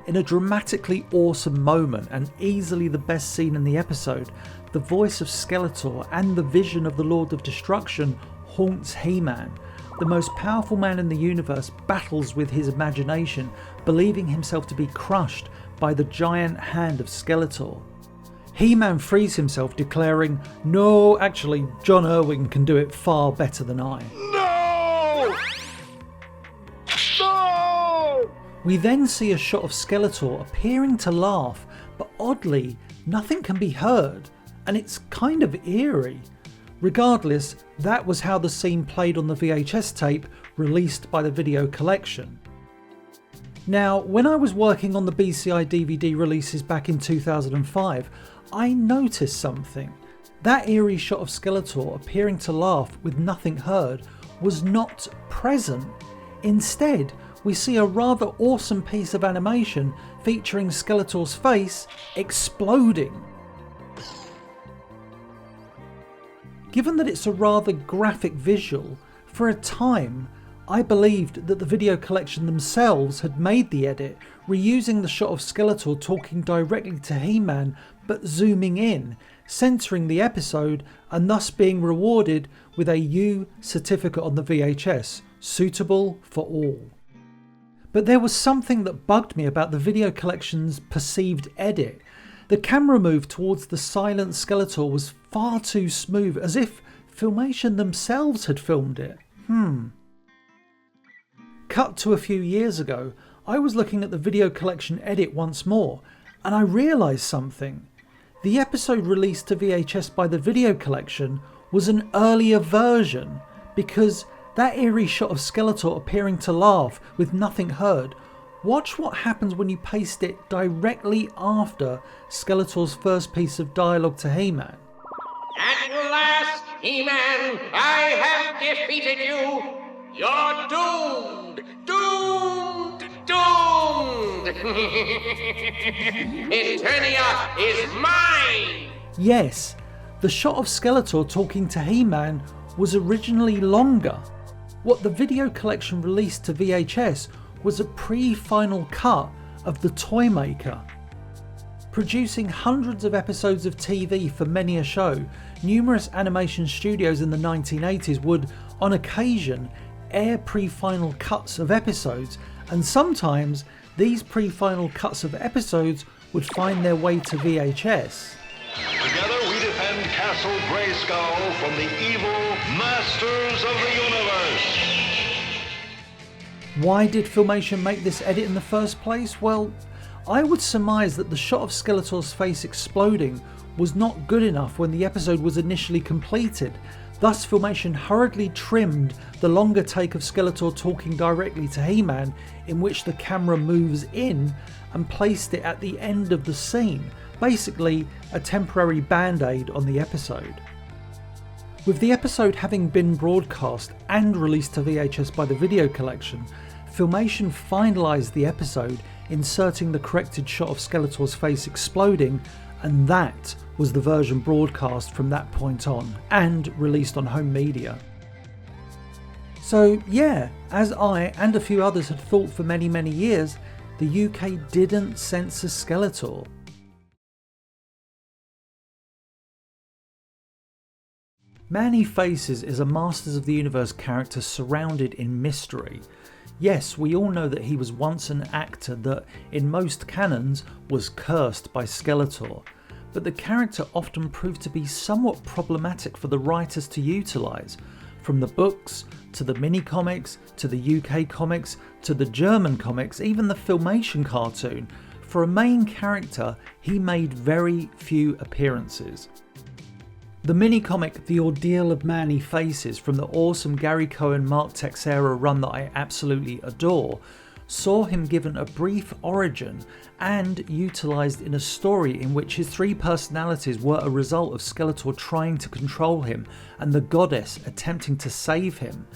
In a dramatically awesome moment and easily the best scene in the episode, the voice of Skeletor and the vision of the Lord of Destruction haunts He-Man. The most powerful man in the universe battles with his imagination, believing himself to be crushed by the giant hand of Skeletor. He-Man frees himself, declaring, "No, actually, John Irwin can do it far better than I." No! No! We then see a shot of Skeletor appearing to laugh, but oddly, nothing can be heard, and it's kind of eerie. Regardless, that was how the scene played on the VHS tape released by the video collection. Now, when I was working on the BCI DVD releases back in 2005, I noticed something. That eerie shot of Skeletor appearing to laugh with nothing heard was not present. Instead, we see a rather awesome piece of animation featuring Skeletor's face exploding. Given that it's a rather graphic visual, for a time I believed that the video collection themselves had made the edit, reusing the shot of Skeletor talking directly to He-Man but zooming in, censoring the episode and thus being rewarded with a U certificate on the VHS, suitable for all. But there was something that bugged me about the video collection's perceived edit. The camera move towards the silent Skeletor was far too smooth, as if Filmation themselves had filmed it. Cut to a few years ago, I was looking at the video collection edit once more, and I realised something. The episode released to VHS by the video collection was an earlier version, because that eerie shot of Skeletor appearing to laugh with nothing heard, watch what happens when you paste it directly after Skeletor's first piece of dialogue to He-Man. At last, He-Man, I have defeated you. You're doomed! Doomed! Doomed! Eternia is mine! Yes, the shot of Skeletor talking to He-Man was originally longer. What the video collection released to VHS was a pre-final cut of the Toymaker. Producing hundreds of episodes of TV for many a show, numerous animation studios in the 1980s would, on occasion, air pre-final cuts of episodes, and sometimes these pre-final cuts of episodes would find their way to VHS. Together we defend Castle Grayskull from the evil masters of the universe. Why did Filmation make this edit in the first place? Well, I would surmise that the shot of Skeletor's face exploding was not good enough when the episode was initially completed. Thus, Filmation hurriedly trimmed the longer take of Skeletor talking directly to He-Man, in which the camera moves in, and placed it at the end of the scene, basically a temporary band-aid on the episode. With the episode having been broadcast and released to VHS by the video collection, Filmation finalised the episode, inserting the corrected shot of Skeletor's face exploding, and that was the version broadcast from that point on, and released on home media. So yeah, as I and a few others had thought for many years, the UK didn't censor Skeletor. Manny Faces is a Masters of the Universe character surrounded in mystery. Yes, we all know that he was once an actor that, in most canons, was cursed by Skeletor, but the character often proved to be somewhat problematic for the writers to utilise. From the books, to the mini-comics, to the UK comics, to the German comics, even the Filmation cartoon, for a main character, he made very few appearances. The mini-comic The Ordeal of Manny Faces from the awesome Gary Cohen Mark Texeira run that I absolutely adore saw him given a brief origin and utilised in a story in which his three personalities were a result of Skeletor trying to control him and the goddess attempting to save him.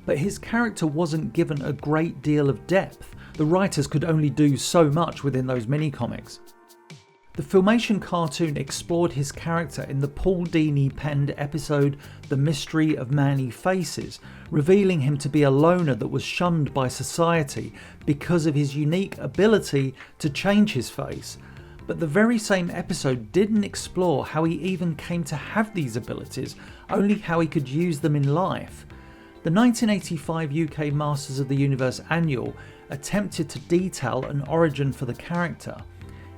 But his character wasn't given a great deal of depth. The writers could only do so much within those mini-comics. The Filmation cartoon explored his character in the Paul Dini penned episode The Mystery of Manny Faces, revealing him to be a loner that was shunned by society because of his unique ability to change his face. But the very same episode didn't explore how he even came to have these abilities, only how he could use them in life. The 1985 UK Masters of the Universe Annual attempted to detail an origin for the character.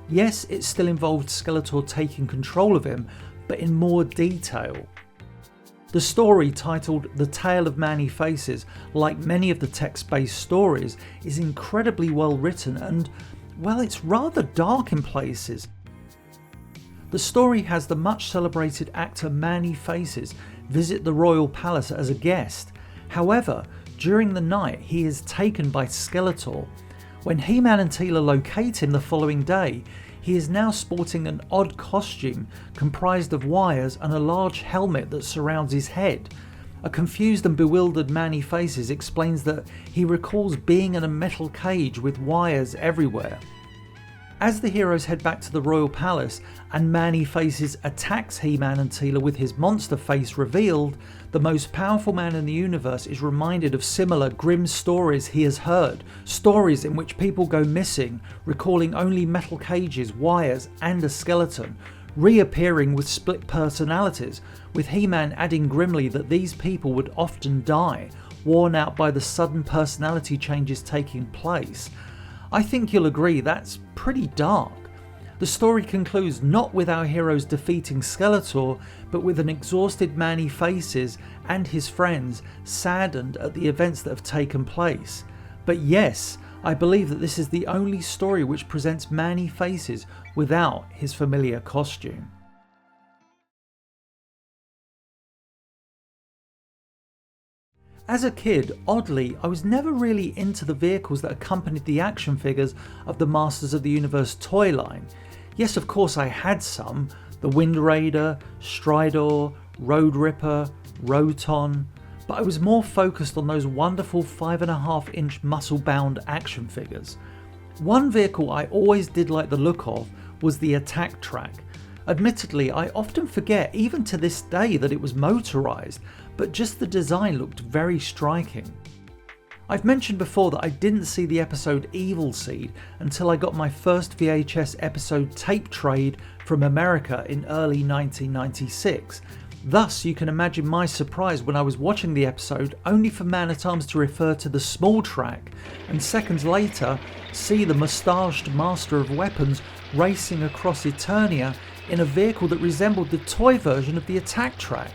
Yes, it still involved Skeletor taking control of him, but in more detail. The story, titled The Tale of Manny Faces, like many of the text-based stories, is incredibly well written and, well, it's rather dark in places. The story has the much celebrated actor Manny Faces visit the royal palace as a guest. However, during the night he is taken by Skeletor. When He-Man and Teela locate him the following day, he is now sporting an odd costume comprised of wires and a large helmet that surrounds his head. A confused and bewildered Man-E-Faces explains that he recalls being in a metal cage with wires everywhere. As the heroes head back to the royal palace and Man-E-Faces attacks He-Man and Teela with his monster face revealed, the most powerful man in the universe is reminded of similar grim stories he has heard, stories in which people go missing, recalling only metal cages, wires and a skeleton, reappearing with split personalities, with He-Man adding grimly that these people would often die, worn out by the sudden personality changes taking place. I think you'll agree that's pretty dark. The story concludes not with our heroes defeating Skeletor, but with an exhausted Man-E-Faces and his friends saddened at the events that have taken place. But yes, I believe that this is the only story which presents Man-E-Faces without his familiar costume. As a kid, oddly, I was never really into the vehicles that accompanied the action figures of the Masters of the Universe toy line. Yes, of course I had some, the Wind Raider, Stridor, Road Ripper, Roton, but I was more focused on those wonderful 5.5-inch muscle-bound action figures. One vehicle I always did like the look of was the Attak Trak. Admittedly, I often forget even to this day that it was motorised, but just the design looked very striking. I've mentioned before that I didn't see the episode Evil Seed until I got my first VHS episode tape trade from America in early 1996. Thus, you can imagine my surprise when I was watching the episode only for Man-at-Arms to refer to the small Trak, and seconds later see the moustached Master of Weapons racing across Eternia in a vehicle that resembled the toy version of the Attak Trak.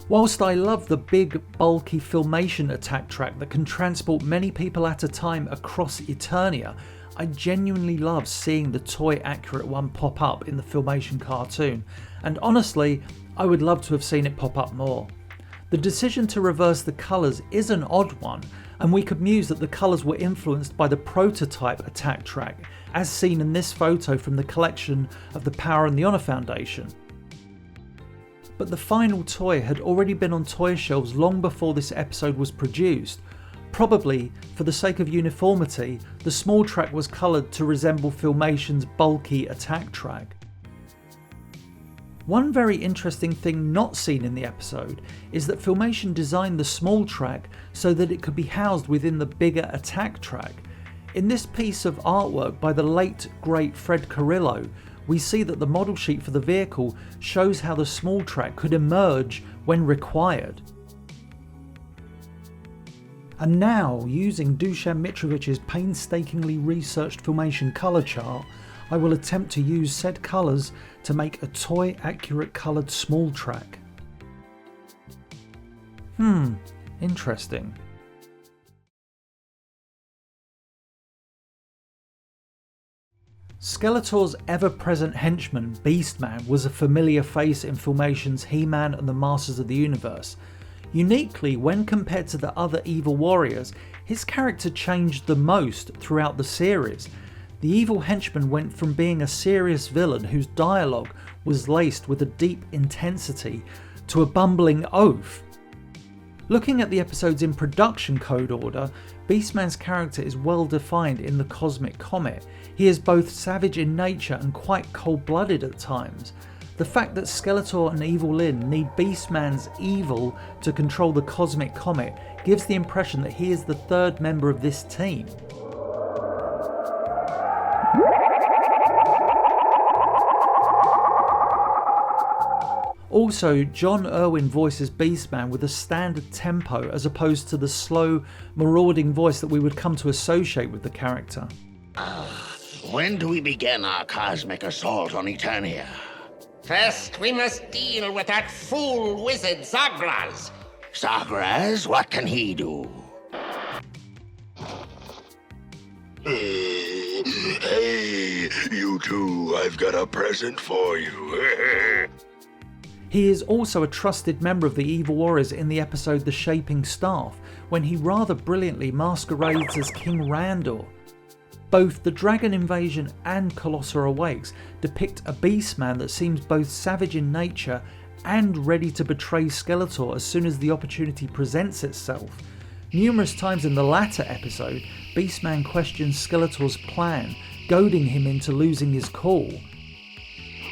Whilst I love the big, bulky Filmation Attak Trak that can transport many people at a time across Eternia, I genuinely love seeing the toy accurate one pop up in the Filmation cartoon, and honestly, I would love to have seen it pop up more. The decision to reverse the colours is an odd one, and we could muse that the colours were influenced by the prototype Attak Trak, as seen in this photo from the collection of the Power and the Honor Foundation. But the final toy had already been on toy shelves long before this episode was produced. Probably, for the sake of uniformity, the small Trak was coloured to resemble Filmation's bulky Attak Trak. One very interesting thing not seen in the episode is that Filmation designed the small Trak so that it could be housed within the bigger Attak Trak. In this piece of artwork by the late great Fred Carrillo, we see that the model sheet for the vehicle shows how the small Trak could emerge when required. And now, using Dusan Mitrovic's painstakingly researched Filmation colour chart, I will attempt to use said colours to make a toy-accurate coloured small Trak. Interesting. Skeletor's ever-present henchman, Beastman, was a familiar face in Filmation's He-Man and the Masters of the Universe. Uniquely, when compared to the other evil warriors, his character changed the most throughout the series. The evil henchman went from being a serious villain whose dialogue was laced with a deep intensity to a bumbling oaf. Looking at the episodes in production code order, Beastman's character is well defined in the Cosmic Comet. He is both savage in nature and quite cold-blooded at times. The fact that Skeletor and Evil Lyn need Beastman's evil to control the Cosmic Comet gives the impression that he is the third member of this team. Also, John Irwin voices Beastman with a standard tempo as opposed to the slow, marauding voice that we would come to associate with the character. When do we begin our cosmic assault on Eternia? First, we must deal with that fool wizard Zagraz. Zagraz? What can he do? Hey, you two, I've got a present for you. He is also a trusted member of the Evil Warriors in the episode The Shaping Staff, when he rather brilliantly masquerades as King Randor. Both The Dragon Invasion and Colossal Awakes depict a Beastman that seems both savage in nature and ready to betray Skeletor as soon as the opportunity presents itself. Numerous times in the latter episode, Beastman questions Skeletor's plan, goading him into losing his cool.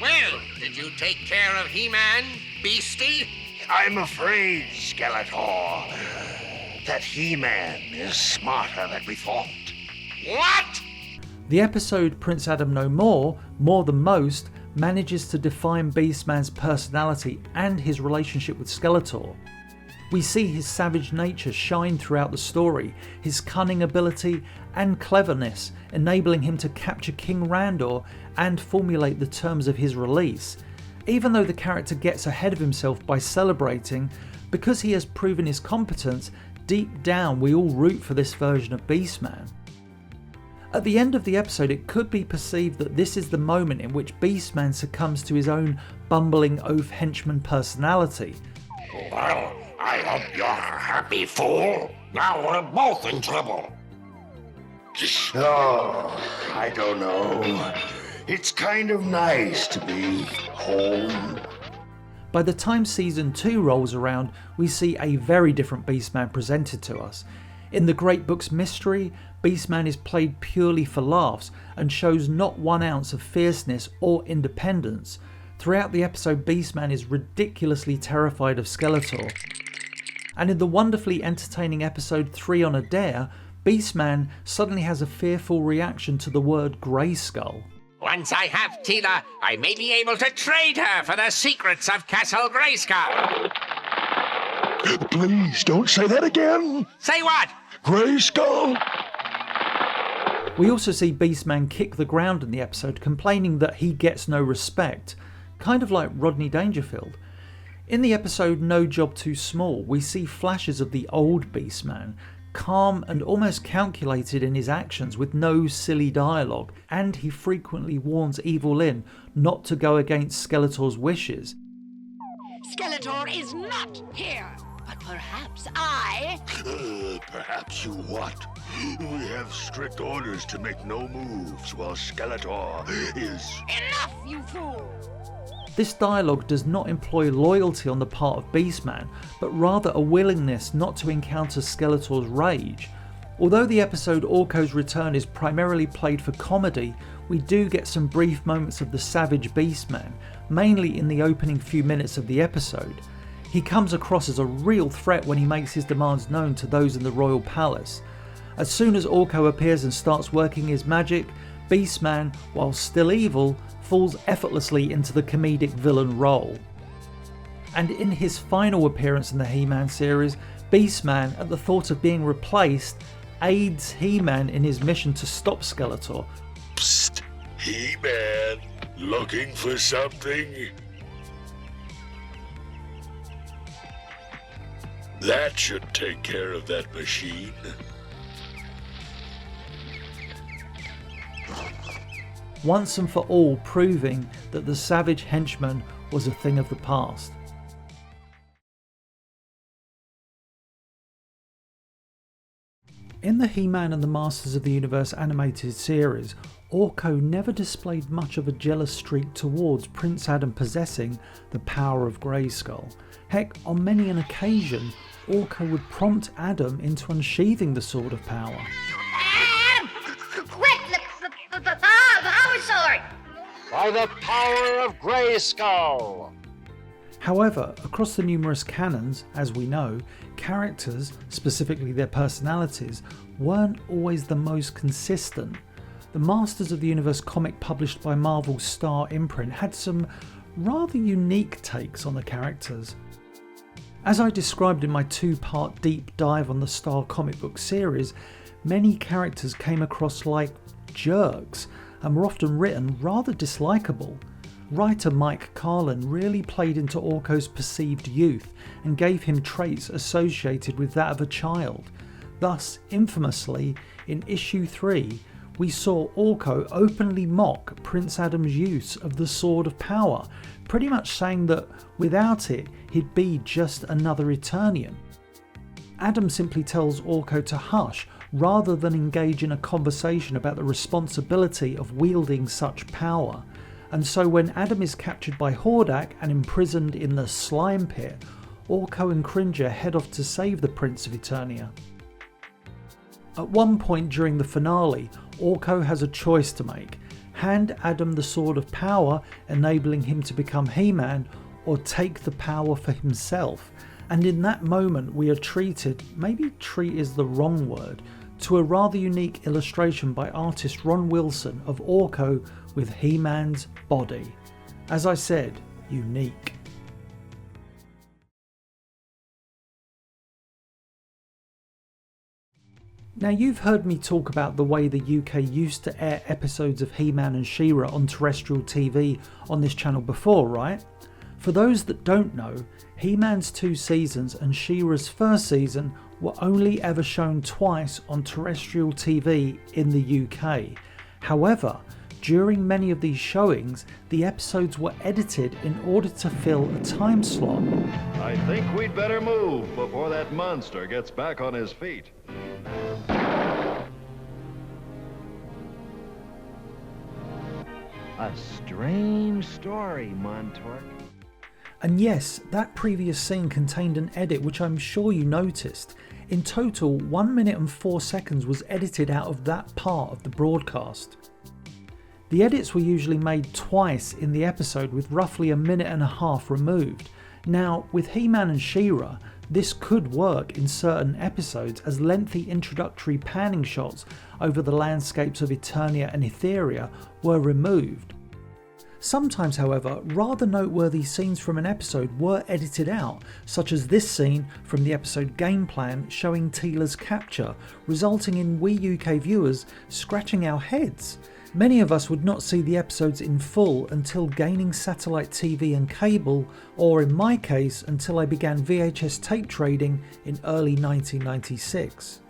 Well, did you take care of He-Man, Beastie? I'm afraid, Skeletor, that He-Man is smarter than we thought. What? The episode Prince Adam No More, More Than Most, manages to define Beastman's personality and his relationship with Skeletor. We see his savage nature shine throughout the story, his cunning ability and cleverness enabling him to capture King Randor and formulate the terms of his release. Even though the character gets ahead of himself by celebrating, because he has proven his competence, deep down we all root for this version of Beastman. At the end of the episode, it could be perceived that this is the moment in which Beastman succumbs to his own bumbling oaf henchman personality. Well, I hope you're happy, fool. Now we're both in trouble. Oh, I don't know. It's kind of nice to be home. By the time Season 2 rolls around, we see a very different Beastman presented to us. In the Great Book's mystery, Beastman is played purely for laughs and shows not 1 ounce of fierceness or independence. Throughout the episode, Beastman is ridiculously terrified of Skeletor. And in the wonderfully entertaining episode 3 on a Dare, Beastman suddenly has a fearful reaction to the word Grayskull. Once I have Tila, I may be able to trade her for the secrets of Castle Grayskull. Please don't say that again. Say what? Grayskull? We also see Beastman kick the ground in the episode, complaining that he gets no respect, kind of like Rodney Dangerfield. In the episode No Job Too Small, we see flashes of the old Beastman, calm and almost calculated in his actions with no silly dialogue, and he frequently warns Evil Lyn not to go against Skeletor's wishes. Skeletor is not here, but perhaps I... Perhaps you what? We have strict orders to make no moves while Skeletor is... Enough, you fool! This dialogue does not employ loyalty on the part of Beastman, but rather a willingness not to encounter Skeletor's rage. Although the episode Orko's Return is primarily played for comedy, we do get some brief moments of the savage Beastman, mainly in the opening few minutes of the episode. He comes across as a real threat when he makes his demands known to those in the royal palace. As soon as Orko appears and starts working his magic, Beastman, while still evil, falls effortlessly into the comedic villain role. And in his final appearance in the He-Man series, Beastman, at the thought of being replaced, aids He-Man in his mission to stop Skeletor. Psst, He-Man, looking for something? That should take care of that machine. Once and for all proving that the savage henchman was a thing of the past. In the He-Man and the Masters of the Universe animated series, Orko never displayed much of a jealous streak towards Prince Adam possessing the power of Grayskull. Heck, on many an occasion, Orko would prompt Adam into unsheathing the Sword of Power. Quick, the power sword! By the power of Grayskull! However, across the numerous canons, as we know, characters, specifically their personalities, weren't always the most consistent. The Masters of the Universe comic published by Marvel's Star imprint had some rather unique takes on the characters. As I described in my 2-part deep dive on the Star comic book series, many characters came across like jerks and were often written rather dislikable. Writer Mike Carlin really played into Orko's perceived youth and gave him traits associated with that of a child. Thus, infamously, in issue 3, we saw Orko openly mock Prince Adam's use of the Sword of Power, pretty much saying that without it he'd be just another Eternian. Adam simply tells Orko to hush rather than engage in a conversation about the responsibility of wielding such power. And so when Adam is captured by ZODAC and imprisoned in the slime pit, Orko and Cringer head off to save the Prince of Eternia. At one point during the finale, Orko has a choice to make: hand Adam the Sword of Power, enabling him to become He-Man, or take the power for himself. And in that moment we are treated, maybe treat is the wrong word, to a rather unique illustration by artist Ron Wilson of Orko with He-Man's body. As I said, unique. Now, you've heard me talk about the way the UK used to air episodes of He-Man and She-Ra on terrestrial TV on this channel before, right? For those that don't know, He-Man's 2 seasons and She-Ra's first season were only ever shown twice on terrestrial TV in the UK. However, during many of these showings, the episodes were edited in order to fill a time slot. I think we'd better move before that monster gets back on his feet. A strange story, Montork. And yes, that previous scene contained an edit which I'm sure you noticed. In total, 1 minute and 4 seconds was edited out of that part of the broadcast. The edits were usually made twice in the episode, with roughly 1.5 minutes removed. Now, with He-Man and She-Ra, this could work in certain episodes, as lengthy introductory panning shots over the landscapes of Eternia and Etheria were removed. Sometimes, however, rather noteworthy scenes from an episode were edited out, such as this scene from the episode Game Plan showing Teela's capture, resulting in we UK viewers scratching our heads. Many of us would not see the episodes in full until gaining satellite TV and cable, or in my case, until I began VHS tape trading in early 1996.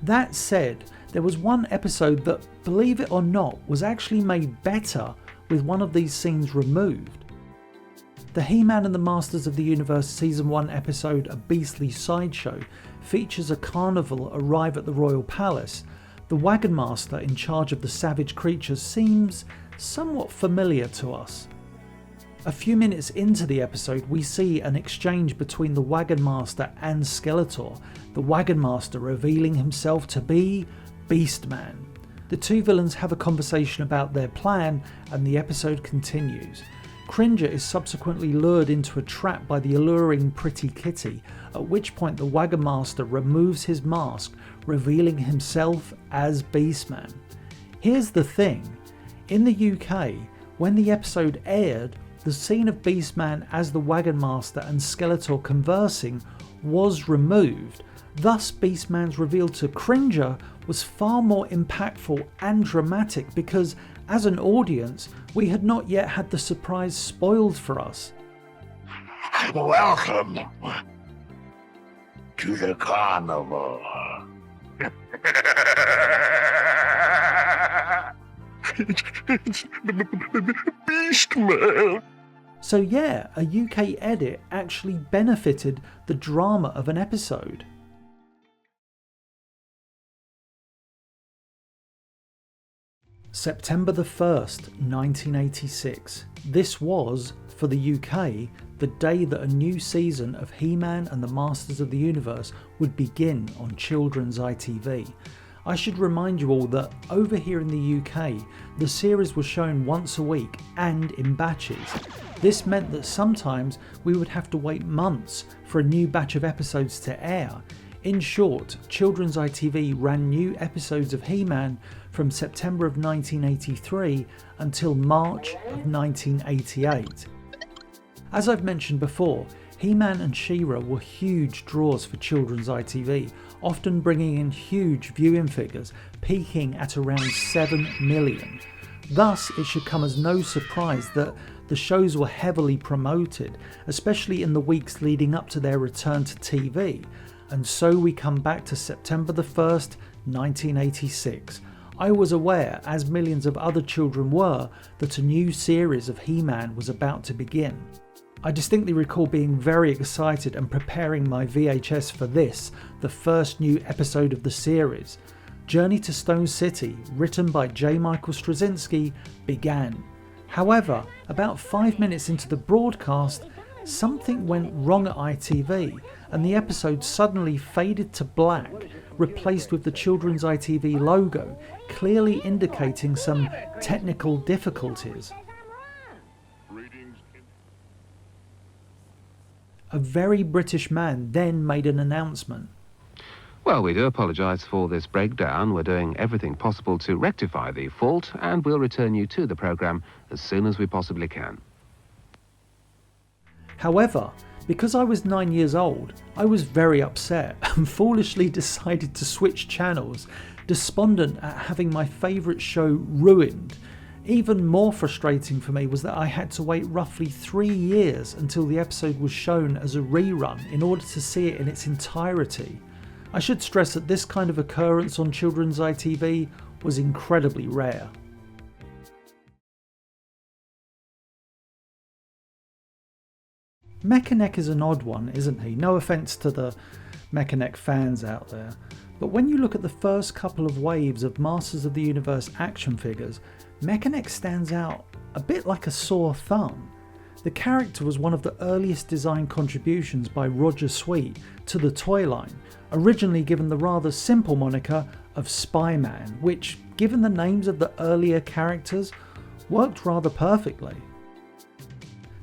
That said, there was one episode that, believe it or not, was actually made better with one of these scenes removed. The He-Man and the Masters of the Universe Season 1 episode A Beastly Sideshow features a carnival arrive at the Royal Palace. The Wagon Master in charge of the savage creatures seems somewhat familiar to us. A few minutes into the episode, we see an exchange between the Wagon Master and Skeletor, the Wagon Master revealing himself to be Beastman. The two villains have a conversation about their plan, and the episode continues. Cringer is subsequently lured into a trap by the alluring Pretty Kitty, at which point the Wagon Master removes his mask, revealing himself as Beastman. Here's the thing, in the UK, when the episode aired, the scene of Beastman as the Wagon Master and Skeletor conversing was removed. Thus, Beastman's reveal to Cringer was far more impactful and dramatic because, as an audience, we had not yet had the surprise spoiled for us. Welcome to the carnival. It's Beastman. So yeah, a UK edit actually benefited the drama of an episode. September the 1st, 1986. This was, for the UK, the day that a new season of He-Man and the Masters of the Universe would begin on children's ITV. I should remind you all that over here in the UK, the series was shown once a week and in batches. This meant that sometimes we would have to wait months for a new batch of episodes to air. In short, children's ITV ran new episodes of He-Man from September of 1983 until March of 1988. As I've mentioned before, He-Man and She-Ra were huge draws for children's ITV, often bringing in huge viewing figures, peaking at around 7 million. Thus, it should come as no surprise that the shows were heavily promoted, especially in the weeks leading up to their return to TV. And so we come back to September the 1st, 1986. I was aware, as millions of other children were, that a new series of He-Man was about to begin. I distinctly recall being very excited and preparing my VHS for this, the first new episode of the series. Journey to Stone City, written by J. Michael Straczynski, began. However, about 5 minutes into the broadcast, something went wrong at ITV and the episode suddenly faded to black, replaced with the children's ITV logo, clearly indicating some technical difficulties. A very British man then made an announcement. Well, we do apologise for this breakdown. We're doing everything possible to rectify the fault, and we'll return you to the programme as soon as we possibly can. However, because I was 9 years old, I was very upset and foolishly decided to switch channels, despondent at having my favourite show ruined. Even more frustrating for me was that I had to wait roughly 3 years until the episode was shown as a rerun in order to see it in its entirety. I should stress that this kind of occurrence on children's ITV was incredibly rare. Mekaneck is an odd one, isn't he? No offence to the Mekaneck fans out there, but when you look at the first couple of waves of Masters of the Universe action figures, Mekaneck stands out a bit like a sore thumb. The character was one of the earliest design contributions by Roger Sweet to the toy line, originally given the rather simple moniker of Spy-Man, which, given the names of the earlier characters, worked rather perfectly.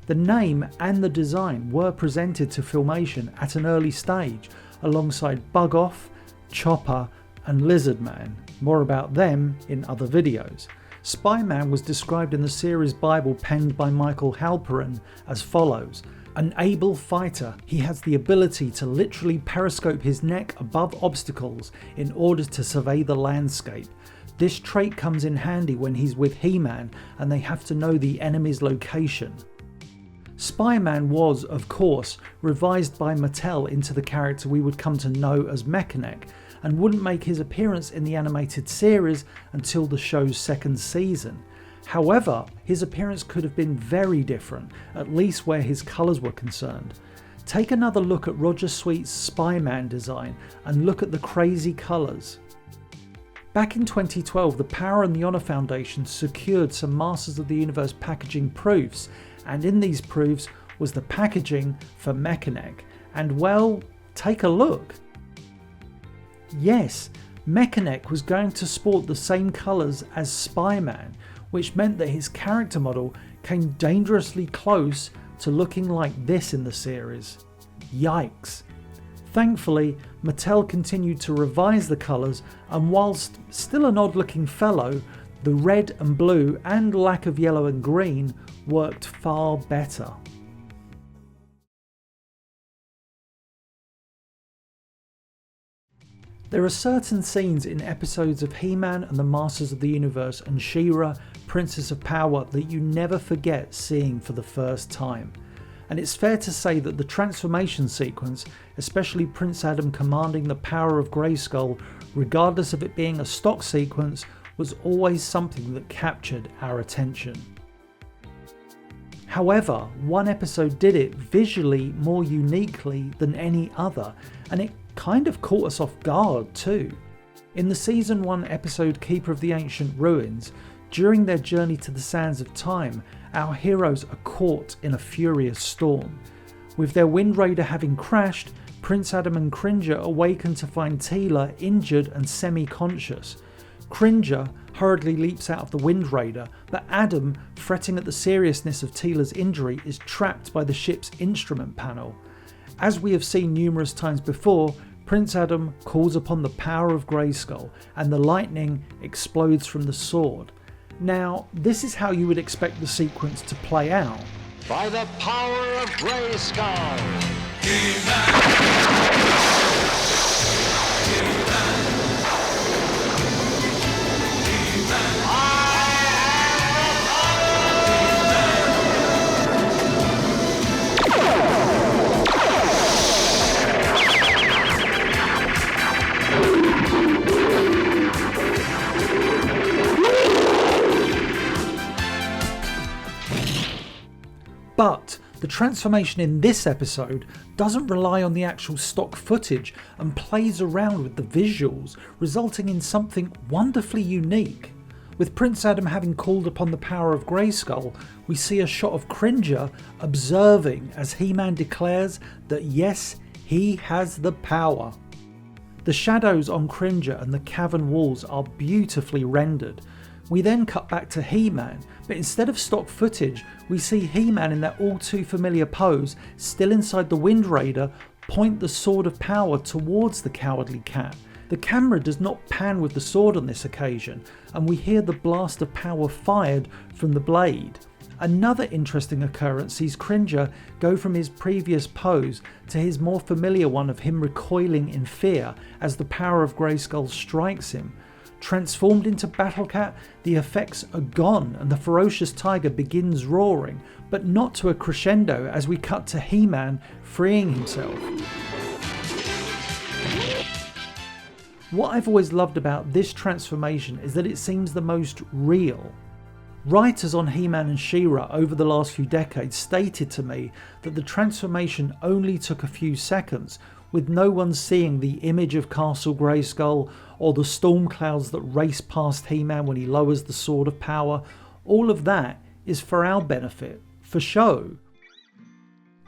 The name and the design were presented to Filmation at an early stage, alongside Bug Off, Chopper and Lizardman. More about them in other videos. Spy-Man was described in the series Bible penned by Michael Halperin as follows: an able fighter, he has the ability to literally periscope his neck above obstacles in order to survey the landscape. This trait comes in handy when he's with He-Man and they have to know the enemy's location. Spy-Man was, of course, revised by Mattel into the character we would come to know as Mekaneck, and wouldn't make his appearance in the animated series until the show's second season. However, his appearance could have been very different, at least where his colours were concerned. Take another look at Roger Sweet's Spy-Man design and look at the crazy colours. Back in 2012, the Power and the Honor Foundation secured some Masters of the Universe packaging proofs, and in these proofs was the packaging for Mekaneck. And well, take a look. Yes, Mekaneck was going to sport the same colours as Spy-Man, which meant that his character model came dangerously close to looking like this in the series. Yikes. Thankfully, Mattel continued to revise the colours, and whilst still an odd looking fellow, the red and blue and lack of yellow and green worked far better. There are certain scenes in episodes of He-Man and the Masters of the Universe and She-Ra, Princess of Power, that you never forget seeing for the first time. And it's fair to say that the transformation sequence, especially Prince Adam commanding the power of Grayskull, regardless of it being a stock sequence, was always something that captured our attention. However, one episode did it visually more uniquely than any other, and it kind of caught us off guard too. In the Season 1 episode Keeper of the Ancient Ruins, during their journey to the Sands of Time, our heroes are caught in a furious storm. With their Wind Raider having crashed, Prince Adam and Cringer awaken to find Teela injured and semi-conscious. Cringer hurriedly leaps out of the Wind Raider, but Adam, fretting at the seriousness of Teela's injury, is trapped by the ship's instrument panel. As we have seen numerous times before, Prince Adam calls upon the power of Grayskull, and the lightning explodes from the sword. Now, this is how you would expect the sequence to play out. By the power of Grayskull! But the transformation in this episode doesn't rely on the actual stock footage and plays around with the visuals, resulting in something wonderfully unique. With Prince Adam having called upon the power of Grayskull, we see a shot of Cringer observing as He-Man declares that yes, he has the power. The shadows on Cringer and the cavern walls are beautifully rendered. We then cut back to He-Man, but instead of stock footage, we see He-Man in that all too familiar pose, still inside the Wind Raider, point the sword of power towards the cowardly cat. The camera does not pan with the sword on this occasion, and we hear the blast of power fired from the blade. Another interesting occurrence sees Cringer go from his previous pose to his more familiar one of him recoiling in fear as the power of Grayskull strikes him. Transformed into Battle Cat, the effects are gone and the ferocious tiger begins roaring, but not to a crescendo as we cut to He-Man freeing himself. What I've always loved about this transformation is that it seems the most real. Writers on He-Man and She-Ra over the last few decades stated to me that the transformation only took a few seconds, with no one seeing the image of Castle Grayskull or the storm clouds that race past He-Man when he lowers the sword of power. All of that is for our benefit, for show.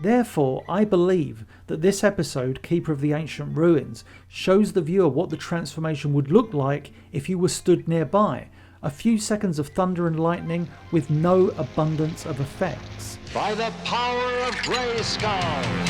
Therefore, I believe that this episode, Keeper of the Ancient Ruins, shows the viewer what the transformation would look like if you were stood nearby. A few seconds of thunder and lightning with no abundance of effects. By the power of Grayskull!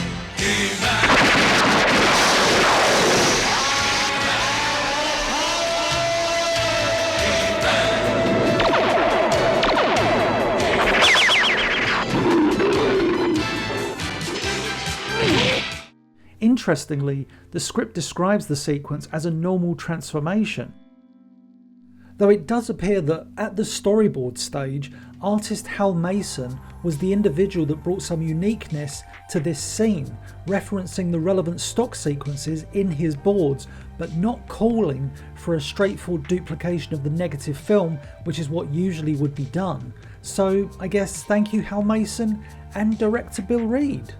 Interestingly, the script describes the sequence as a normal transformation. Though it does appear that at the storyboard stage, artist Hal Mason was the individual that brought some uniqueness to this scene, referencing the relevant stock sequences in his boards, but not calling for a straightforward duplication of the negative film, which is what usually would be done. So I guess thank you Hal Mason and director Bill Reed.